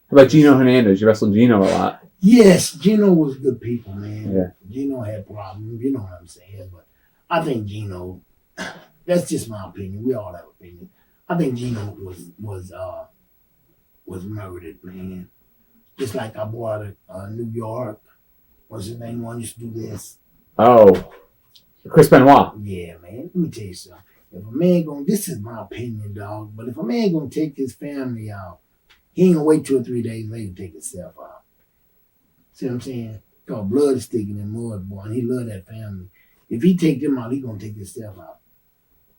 How about Gino Hernandez? You wrestled Gino a lot.
Yes, Gino was good people, man.
Yeah.
Gino had problems, you know what I'm saying? But I think Gino, that's just my opinion. We all have opinions. I think Gino was murdered, man. Just like our boy New York, what's his name? One used to do this.
Oh, Chris Benoit.
Yeah, man. Let me tell you something. If a man this is my opinion, dog, but if a man gonna take his family out, he ain't gonna wait 2 or 3 days later to take himself out. See what I'm saying? Because blood is sticking in mud, boy, and he love that family. If he take them out, he gonna take himself out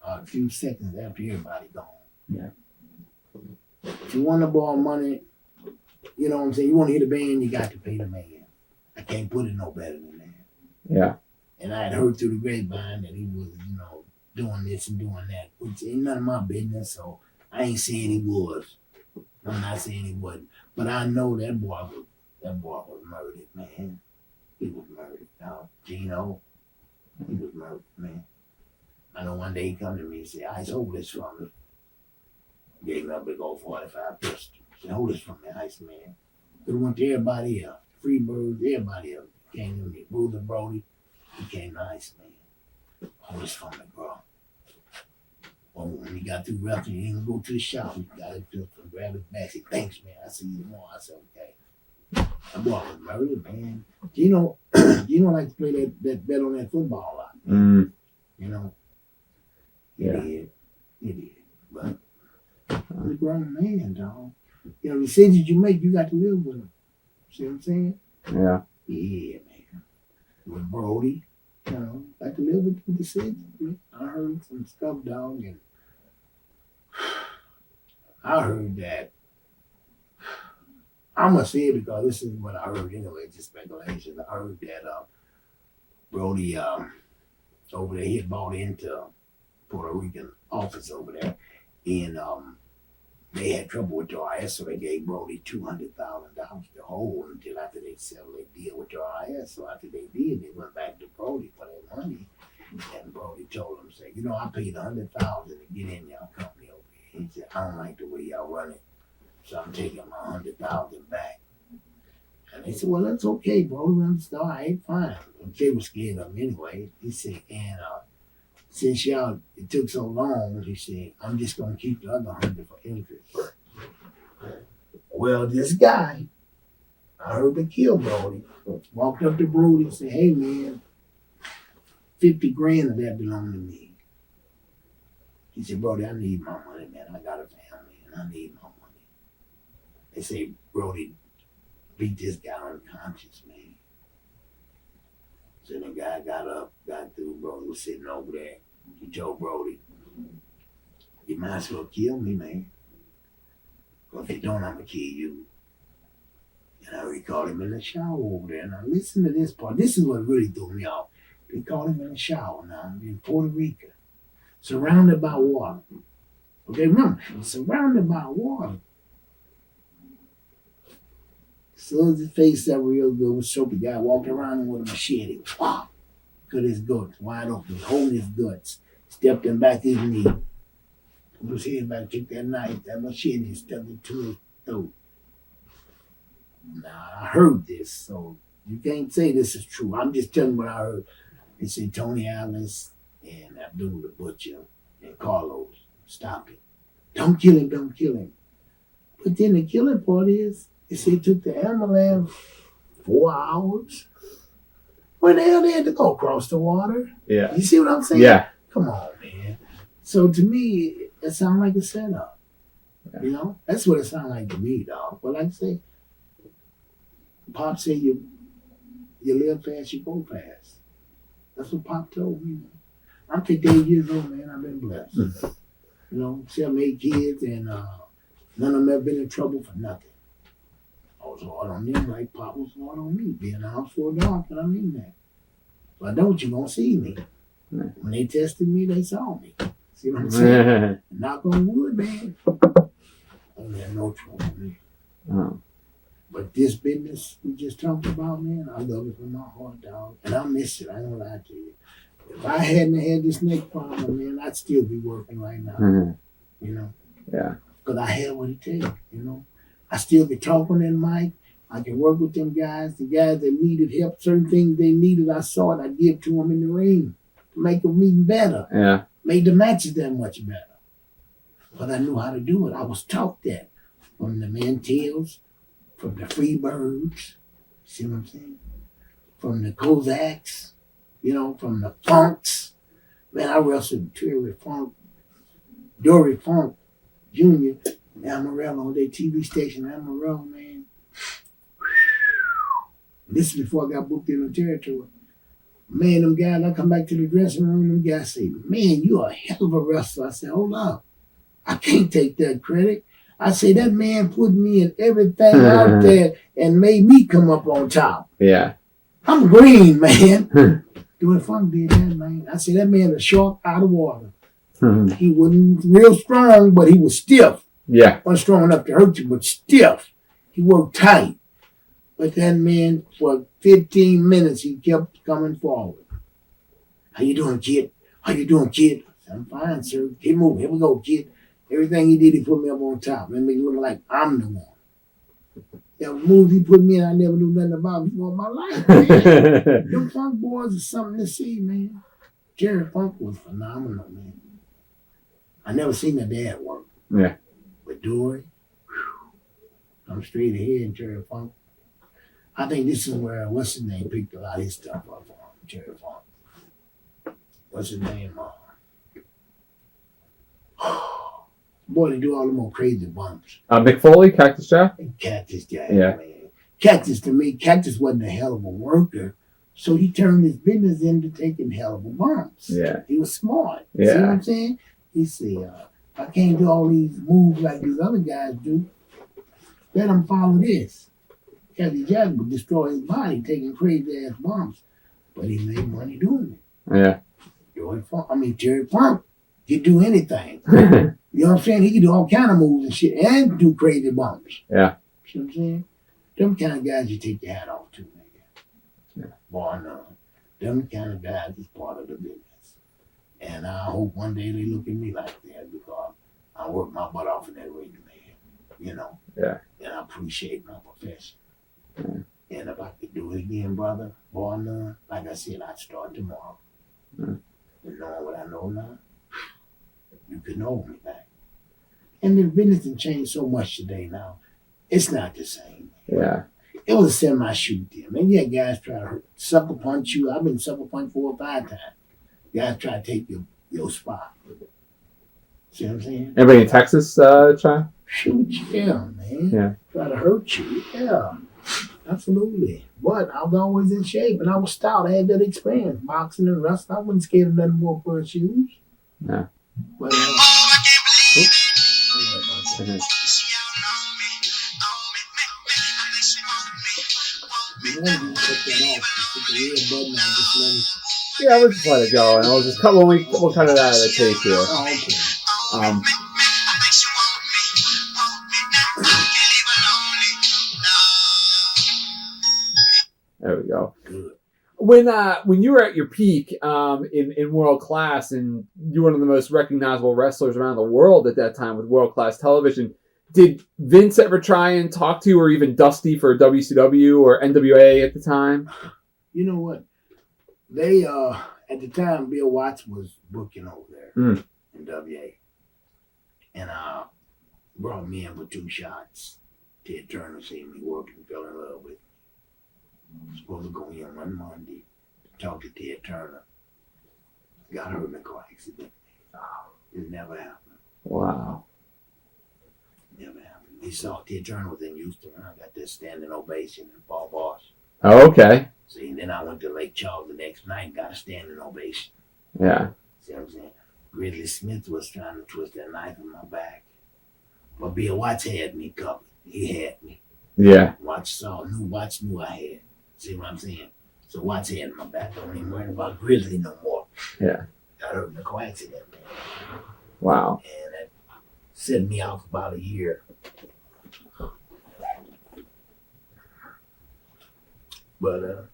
a few seconds after everybody gone.
Yeah.
If you want to borrow money, you know what I'm saying? You want to hit a band, you got to pay the man. I can't put it no better than that.
Yeah.
And I had heard through the grapevine that he was, doing this and doing that, which ain't none of my business, so I ain't saying he was. I'm not saying he wasn't. But I know that boy was murdered, man. He was murdered. Now, Gino, he was murdered, man. I know one day he come to me and said, Ice, hold this from me. Gave me a big old 45 pistol. Said, hold this from me, Ice, man. Could have went to everybody else. Freebirds, everybody else. Came to me. Bruiser Brody, he came to Ice, man. Hold this from me, bro. Well, when he got through wrestling, he didn't go to the shop. He got his pistol, grabbed his back. He said, thanks, man. I see you tomorrow. I said, okay. That boy was murdered, man. Gino liked to play that bet on that football a lot.
Mm.
You know?
Yeah.
He did. But he's a grown man, dog. You know, the decisions you make, you got to live with them. See what I'm saying?
Yeah.
Yeah, man. With Brody, got to live with the decisions, man. I heard some stuff, dog, and I heard that. I'm going to say it because this is what I heard anyway, just speculation. I heard that Brody over there, he had bought into Puerto Rican office over there, and they had trouble with the RIS, so they gave Brody $200,000 to hold until after they settled their deal with the RIS. So after they did, they went back to Brody for their money, and Brody told them, say, I paid $100,000 to get in your company over here. He said, I don't like the way y'all run it, so I'm taking my $100,000 back. And they said, well, that's okay, Brody. All right, fine. They were scared of him anyway. He said, and since y'all, it took so long, he said, I'm just going to keep the other 100 for interest. Well, this guy, I heard they killed Brody, walked up to Brody and said, hey, man, 50 grand of that belong to me. He said, Brody, I need my money, man. I got a family, and I need my money. They say Brody beat this guy unconscious, man. So the guy got up, got through. Brody was sitting over there. He told Brody, you might as well kill me, man. Because if you don't, I'm going to kill you. And I recalled him in the shower over there. Now listen to this part. This is what really threw me off. They called him in the shower now in Puerto Rico. Surrounded by water. Okay, remember, surrounded by water. So his face that real good with soapy guy walked around with a machete. Wow. Cut his guts wide open, holding his guts. Stepped him back his knee. Put his head back, took that knife, that machete, and stepped it to his throat. Now, I heard this, so you can't say this is true. I'm just telling what I heard. They said Tony Atlas and Abdullah the Butcher and Carlos, stop it. Don't kill him, don't kill him. But then the killing part is, they said it took the ambulance 4 hours. Where the hell they had to go? Across the water?
Yeah.
You see what I'm saying?
Yeah.
Come on, man. So to me, it sounds like a setup. Yeah. That's what it sounds like to me, dog. But like I say, Pop said you live fast, you go fast. That's what Pop told me. I'm 58 years old, man. I've been blessed. 7, 8 kids, and none of them have been in trouble for nothing. I was hard on them like Pop was hard on me. Being a house full of dogs, but I mean that. But I know you gonna see me. When they tested me, they saw me. See what I'm saying? Knock on wood, man. I ain't had no trouble, man.
Oh.
But this business we just talked about, man, I love it from my heart, dog. And I miss it. I ain't gonna lie to you. if I hadn't had this neck problem, man, I'd still be working right now.
Mm-hmm.
You know?
Yeah.
Because I had what it takes, you know? I still be talking in mic. I can work with them guys. The guys that needed help, certain things they needed, I saw it. I give to them in the ring to make them even better.
Yeah.
Made the matches that much better. But I knew how to do it. I was taught that from the Mantels, from the Freebirds, see what I'm saying? From the Kozaks, you know, from the Funks. Man, I wrestled Terry Funk, Dory Funk Jr., Amarillo on their TV station, Amarillo, man. This is before I got booked in the territory. Man, them guys, I come back to the dressing room, them guys say, man, you a hell of a wrestler. I said, hold up. I can't take that credit. I say, that man put me in everything out there and made me come up on top.
Yeah.
I'm green, man. Doing Funk did that, man. I say, that man a shark out of water. He wasn't real strong, but he was stiff.
Yeah.
Wasn't strong enough to hurt you, but stiff. He worked tight. But that man, for 15 minutes, he kept coming forward. How you doing, kid? How you doing, kid? I said, I'm fine, sir. Keep moving. Here we go, kid. Everything he did, he put me up on top. Made me look like I'm the one. That move he put me in, I never knew nothing about before in my life, man. Them Funk boys are something to see, man. Jerry Funk was phenomenal, man. I never seen their dad work.
Yeah.
But Dory, I'm straight ahead, Jerry Funk. I think this is where, what's his name, picked a lot of his stuff up on, Jerry Funk. What's his name? Boy, they do all the more crazy bumps.
Mick Foley, Cactus Jack?
Cactus Jack,
Yeah.
man. Cactus, to me, Cactus wasn't a hell of a worker, so he turned his business into taking hell of a bumps.
Yeah.
He was smart.
Yeah.
See what I'm saying? He said, I can't do all these moves like these other guys do. Let him follow this. Cactus Jack would destroy his body taking crazy ass bumps, but he made money doing it.
Yeah.
Jerry Funk could do anything. You know what I'm saying? He could do all kind of moves and shit and do crazy bumps.
Yeah.
See what I'm saying? Them kind of guys you take your hat off to, man.
Yeah.
Boy, no. Them kind of guys is part of the business. And I hope one day they look at me like that because I work my butt off in that ring, man. You know?
Yeah.
And I appreciate my profession.
Yeah.
And if I could do it again, brother, boy, none, like I said, I'd start tomorrow. And knowing what I know now, you can hold me back. And the business has changed so much today now. It's not the same.
Yeah.
It was a semi-shoot then. Man, yeah, guys try to sucker punch you. I've been sucker punched 4 or 5 times. Guys try to take your spot. See what I'm saying?
Anybody in Texas try?
Shoot, yeah, man.
Yeah.
Try to hurt you. Yeah. Absolutely. But I was always in shape and I was stout. I had that experience. Boxing and wrestling. I wasn't scared of nothing more for shoes.
Yeah.
But
Yeah, we'll just let it go, and we'll just cut we'll cut it out of the tape here.
Oh, okay.
There we go.
Good.
When you were at your peak in world class, and you were one of the most recognizable wrestlers around the world at that time with world class television, did Vince ever try and talk to you, or even Dusty for WCW or NWA at the time?
You know what? They at the time Bill Watts was booking over there in WA, and brought me in for 2 shots. Ted Turner seen me working, fell in love with me. Supposed to go in one Monday, talk to Ted Turner. Got hurt in a car accident. It never happened.
Wow.
Never happened. They saw Ted Turner was in Houston. I got this standing ovation in Paul Boss.
Oh, okay.
See, then I went to Lake Charles the next night, got a standing ovation.
Yeah.
See what I'm saying? Grizzly Smith was trying to twist that knife in my back. But Bill Watts had me covered. He had me.
Yeah.
Watts knew I had. See what I'm saying? So Watts had my back. I don't even worry about Grizzly no more.
Yeah.
Got hurt in a car accident, man.
Wow.
And that set me out for about a year. But,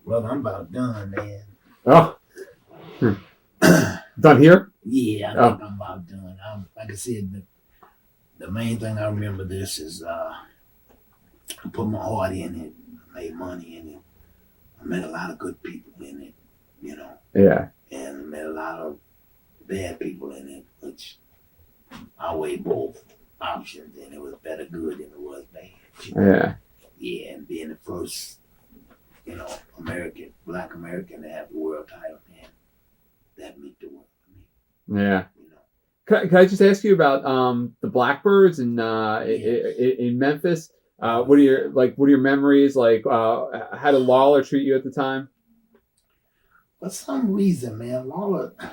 brother, I'm about done, man.
Oh, Done here?
Yeah, I think I'm about done. Like I said, the main thing I remember this is I put my heart in it, made money in it. I met a lot of good people in it, you know.
Yeah.
And I met a lot of bad people in it, which I weighed both options, and it was better good than it was bad. You know?
Yeah.
Yeah, and being the first, you know, Black American to have the world title, man, that meant the world to me.
Yeah.
You know.
Can I just ask you about the Blackbirds in Memphis? What are your memories? Like, how did Lawler treat you at the time?
For some reason, man, Lawler, I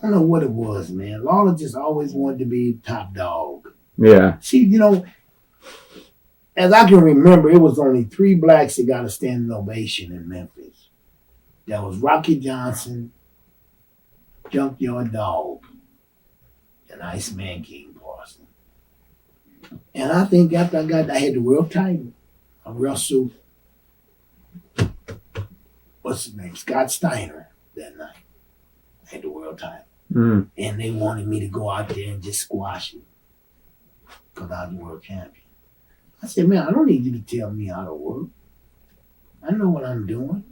don't know what it was, man. Lawler just always wanted to be top dog.
Yeah.
See, you know, as I can remember, it was only 3 blacks that got a standing ovation in Memphis. That was Rocky Johnson, Junkyard Dog, and Iceman King Parsons. And I think after I had the world title, I wrestled, what's his name, Scott Steiner that night. I had the world title.
Mm.
And they wanted me to go out there and just squash it because I was the world champion. I said, man, I don't need you to tell me how to work. I know what I'm doing.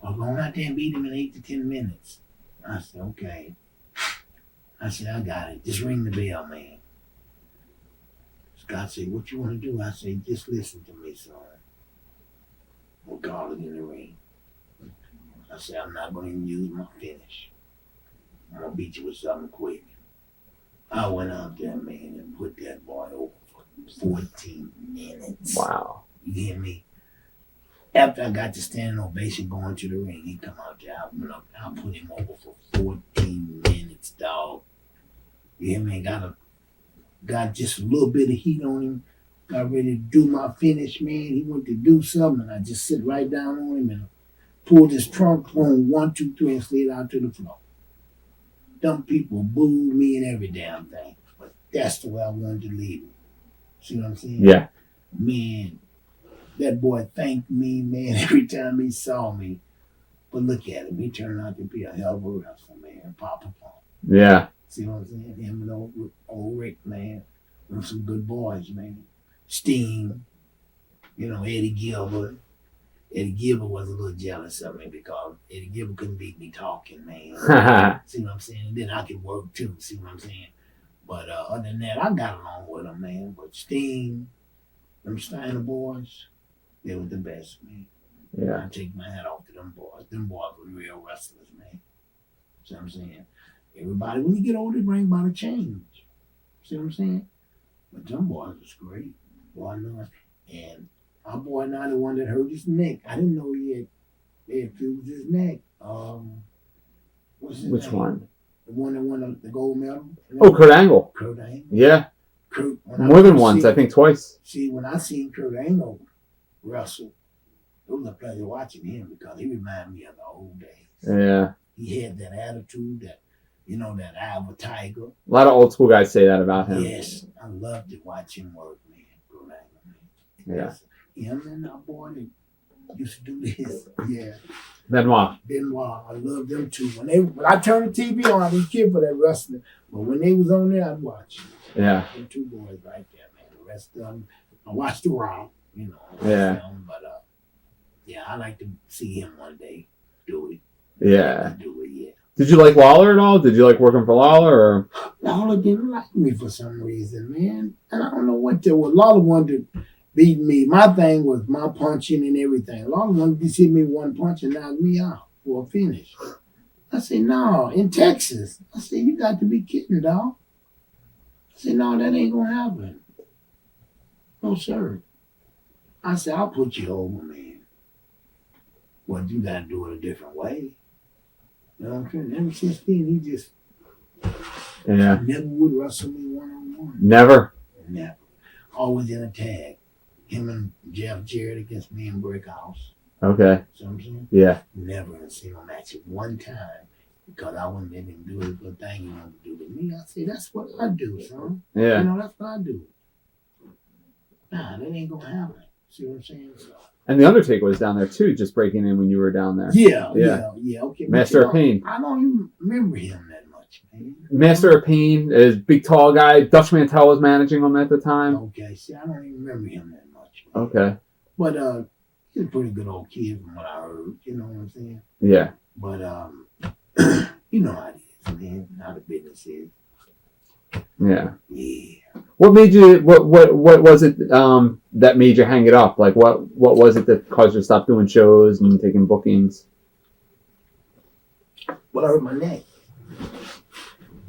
I'm going out there and beat him in 8 to 10 minutes. I said, okay. I said, I got it. Just ring the bell, man. Scott said, what you want to do? I said, just listen to me, son. We'll call it in the ring. I said, I'm not going to use my finish. I'm going to beat you with something quick. I went out there, man, and put that boy over for 14 minutes.
Wow.
You hear me? After I got the standing ovation going to the ring, he come out there. I put him over for 14 minutes, dog. You hear me? Got just a little bit of heat on him. Got ready to do my finish, man. He went to do something, and I just sit right down on him and pulled his trunk on 1, 2, 3 and slid out to the floor. Them people booed me and every damn thing. But that's the way I wanted to leave him. See what I'm saying?
Yeah.
Man, that boy thanked me, man, every time he saw me. But look at him. He turned out to be a hell of a wrestler, man. Papa Pump.
Yeah.
See what I'm saying? Him and old Rick, man. Them some good boys, man. Steen, you know, Eddie Gilbert. Eddie Gilbert was a little jealous of me because Eddie Gilbert couldn't beat me talking, man. See what I'm saying? And then I could work too, see what I'm saying? But other than that, I got along with them, man. But Steen, them Steiner boys, they were the best, man.
Yeah.
I take my hat off to them boys. Them boys were real wrestlers, man. See what I'm saying? Everybody, when you get older, bring about a change. See what I'm saying? But them boys was great. Boy, no. And our boy now, the one that hurt his neck. I didn't know he had fused his neck. What's his
Which
name?
one?
The one that won the gold medal.
Oh, Kurt Angle.
Kurt Angle.
Yeah.
Kurt,
More than once, I think twice.
See, when I seen Kurt Angle wrestle, it was a pleasure watching him because he reminded me of the old days.
Yeah.
He had that attitude, that eye of a tiger.
A lot of old school guys say that about him.
Yes, I loved to watch him work, man. Kurt Angle, man.
Yeah.
Him and our boy that used to do this. Yeah.
Benoit.
I loved them too. When I turned the TV on, I didn't care for that wrestling. But when they was on there, I'd watch.
Yeah.
Them 2 boys right there, man. The rest of them, I watched the Raw, you know.
Yeah.
But yeah, I like to see him one day do it.
Yeah.
Do it, yeah.
Did you like Lawler at all? Did you like working for Lawler? Or?
Lawler didn't like me for some reason, man. And I don't know what there was. Lawler wanted to beat me. My thing was my punching and everything. Lawler wanted to hit me one punch and knock me out for a finish. I said, no, in Texas. I said, you got to be kidding, dog. I said, no, that ain't going to happen. No, sir. I said, I'll put you over, man. But you got to do it a different way. You know what I'm saying? Ever since then, he just never would wrestle me one-on-one.
Never?
Never. Always in a tag. Him and Jeff Jarrett against me and Brickhouse.
Okay.
See what I'm saying?
Yeah.
Never in a single match at one time because I wouldn't let him do his little thing he wanted to do to me. I said, that's what I do, son.
Yeah.
You know, that's what I do. Nah, that ain't going to happen. See what I'm saying? So,
And the Undertaker was down there too, just breaking in when you were down there.
yeah. Okay.
Master of Pain.
I don't even remember him that much, man.
Master of Pain is big tall guy. Dutch Mantel was managing him at the time.
Okay. See, I don't even remember him that much. Man.
Okay.
But he's a pretty good old kid from what I heard. You know what I'm saying?
Yeah.
But you know how it is, man. How the business is.
Yeah.
Yeah.
What made you? What was it that made you hang it up? Like what was it that caused you to stop doing shows and taking bookings?
Well, I hurt my neck.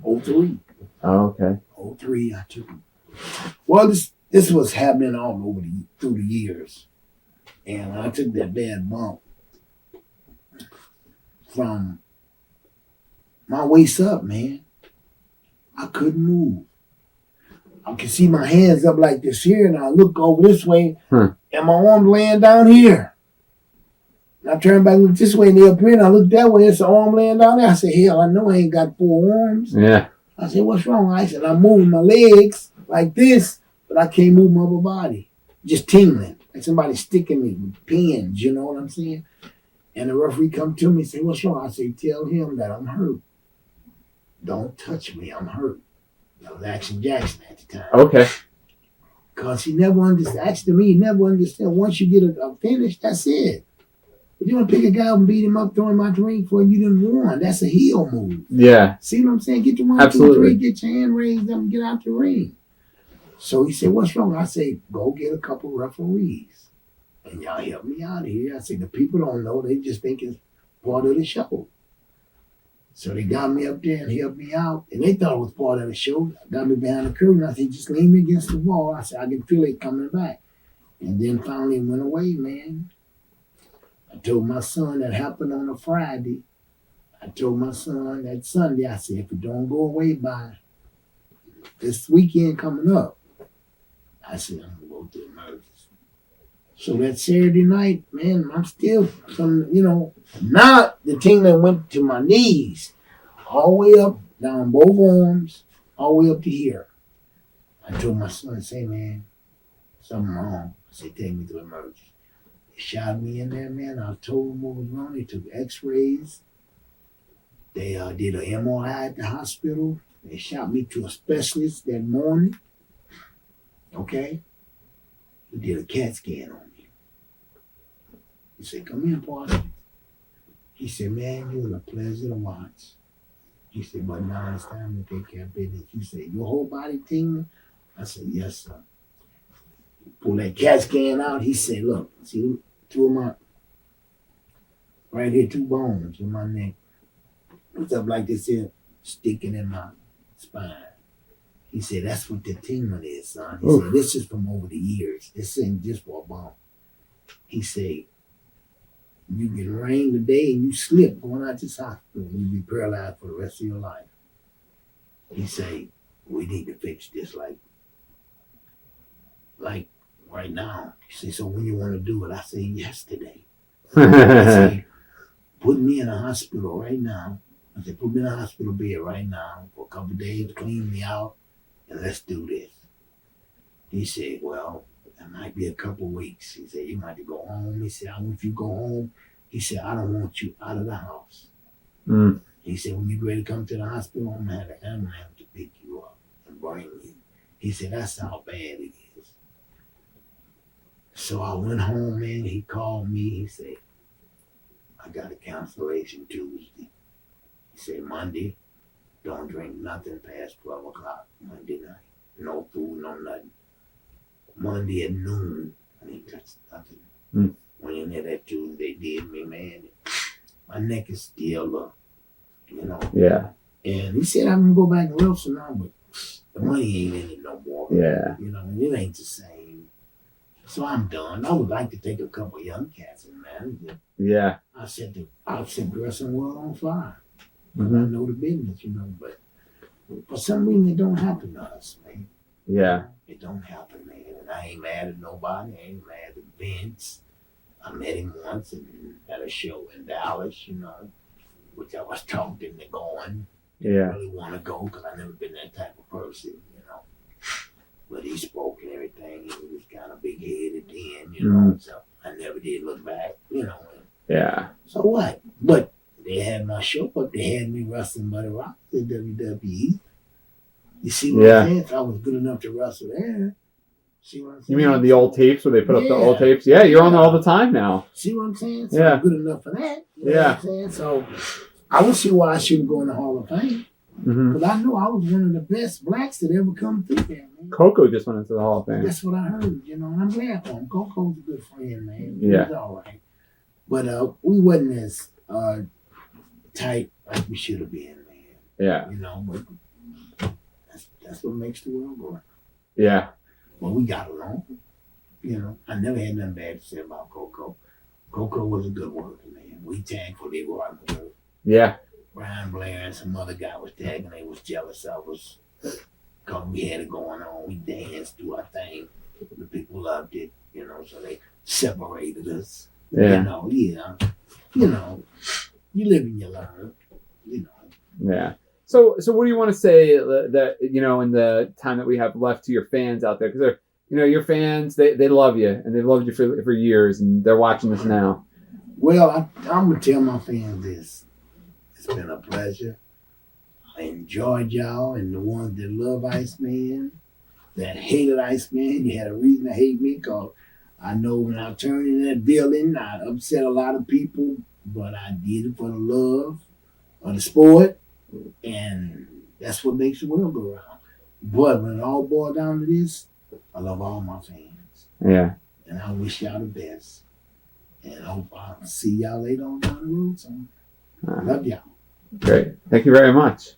03.
Oh, okay.
03, I took it. Well, this was happening all over through the years, and when I took that bad bump from my waist up, man, I couldn't move. I could see my hands up like this here, and I look over this way, and my arm laying down here. And I turn back and look this way, and they up here, and I look that way, it's an arm laying down there. I said, hell, I know I ain't got 4 arms.
Yeah.
I said, what's wrong? I said, I'm moving my legs like this, but I can't move my upper body. Just tingling. Like somebody sticking me with pins, you know what I'm saying? And the referee come to me and say, what's wrong? I say, tell him that I'm hurt. Don't touch me, I'm hurt. That was Action Jackson at the time.
Okay.
Because he never understood. Actually, to me, he never understood. Once you get a finish, that's it. If you want to pick a guy up and beat him up, throw him out the ring for you didn't won. That's a heel move.
Yeah.
See what I'm saying? Get the 1,
Absolutely.
2, 3, get your hand raised up and get out the ring. So he said, what's wrong? I say, go get a couple referees. And y'all help me out of here. I said, the people don't know. They just think it's part of the show. So they got me up there and helped me out. And they thought it was part of the show. Got me behind the curtain. I said, just lean me against the wall. I said, I can feel it coming back. And then finally it went away, man. I told my son that happened on a Friday. I told my son that Sunday, I said, if it don't go away by this weekend coming up, I said, I'm going to go to emergency. So that Saturday night, man, I'm still, now the tingling went to my knees, all the way up, down both arms, all the way up to here. I told my son, say, man, something wrong. I said, take me to emergency. They shot me in there, man. I told them what was wrong. They took x-rays. They did an MRI at the hospital. They shot me to a specialist that morning. Okay? He did a CAT scan on me. He said, come here, Parsons. He said, man, you were a pleasure to watch. He said, but now it's time to take care of business. He said, your whole body tingling? I said, yes, sir. He pulled that CAT scan out. He said, look, see 2 of my, right here, 2 bones in my neck. It's up like this here, sticking in my spine. He said, that's what the tingling is, son. He said, this is from over the years. This ain't just for a bump. He said, you get rain today and you slip going out this hospital and you be paralyzed for the rest of your life. He said, we need to fix this like right now. He said, so when you want to do it? I said, yesterday. I said, put me in a hospital right now. I said, put me in a hospital bed right now for a couple of days, clean me out, and let's do this. He said, well, it might be a couple of weeks. He said, you might have to go home. He said, I want you to go home. He said, I don't want you out of the house. He said, when you're ready to come to the hospital, I'm going to have to pick you up and bring you. He said, that's how bad it is. So I went home, man. He called me. He said, I got a cancellation Tuesday. He said, Monday, don't drink nothing past 12 o'clock Monday night. No food, no nothing. Monday at noon, I didn't touch nothing. Went in there that Tuesday, did me, man. My neck is still
Yeah.
And he said, I'm going to go back and wrestle now, but the money ain't in it no more.
Yeah.
And it ain't the same. So I'm done. I would like to take a couple of young cats in, man.
Yeah.
I'll set the wrestling world on fire. I
Mm-hmm.
know the business, but for some reason it don't happen to us, man.
Yeah.
It don't happen, man. And I ain't mad at nobody. I ain't mad at Vince. I met him once at a show in Dallas, which I was talking to going.
Yeah.
I really want to go because I've never been that type of person, but he spoke and everything. He was kind of big headed then, you know. So I never did look back, you know.
Yeah.
So what? But they had my show up. They had me wrestling Buddy Rock in WWE. You see what I'm saying? If I was good enough to wrestle there. See what I'm saying?
You mean on the old tapes where they put up the old tapes? Yeah, you're on there all the time now.
See what I'm saying? So I'm good enough for that. You know what I'm saying? So I don't see why I shouldn't go in the Hall of Fame. Because I know I was one of the best blacks that ever come through there, man.
Coco just went into the Hall of Fame.
That's what I heard, you know, and I'm glad for him. Coco's a good friend, man. He
Yeah.
was all right. But we wasn't as tight like we should have been, man.
Yeah.
You know, but that's what makes the world go round.
Yeah.
Well, we got along. You know, I never had nothing bad to say about Coco. Coco was a good worker, man. We tagged for Leroy McGurk.
Yeah.
Brian Blair and some other guy was tagging. They was jealous of us because we had it going on. We danced, do our thing. The people loved it, you know, so they separated us.
Yeah.
You know, you live and you learn, you know.
Yeah. So what do you want to say that, you know, in the time that we have left to your fans out there? Because they're, you know, your fans, they love you and they've loved you for years and they're watching this now.
Well, I'm going to tell my fans this. It's been a pleasure. I enjoyed y'all and the ones that love Iceman, that hated Iceman. You had a reason to hate me because I know when I turned in that building, I upset a lot of people, but I did it for the love of the sport. And that's what makes the world go round. But when it all boils down to this, I love all my fans.
Yeah.
And I wish y'all the best. And I hope I'll see y'all later on down the road. So, love y'all.
Great. Thank you very much.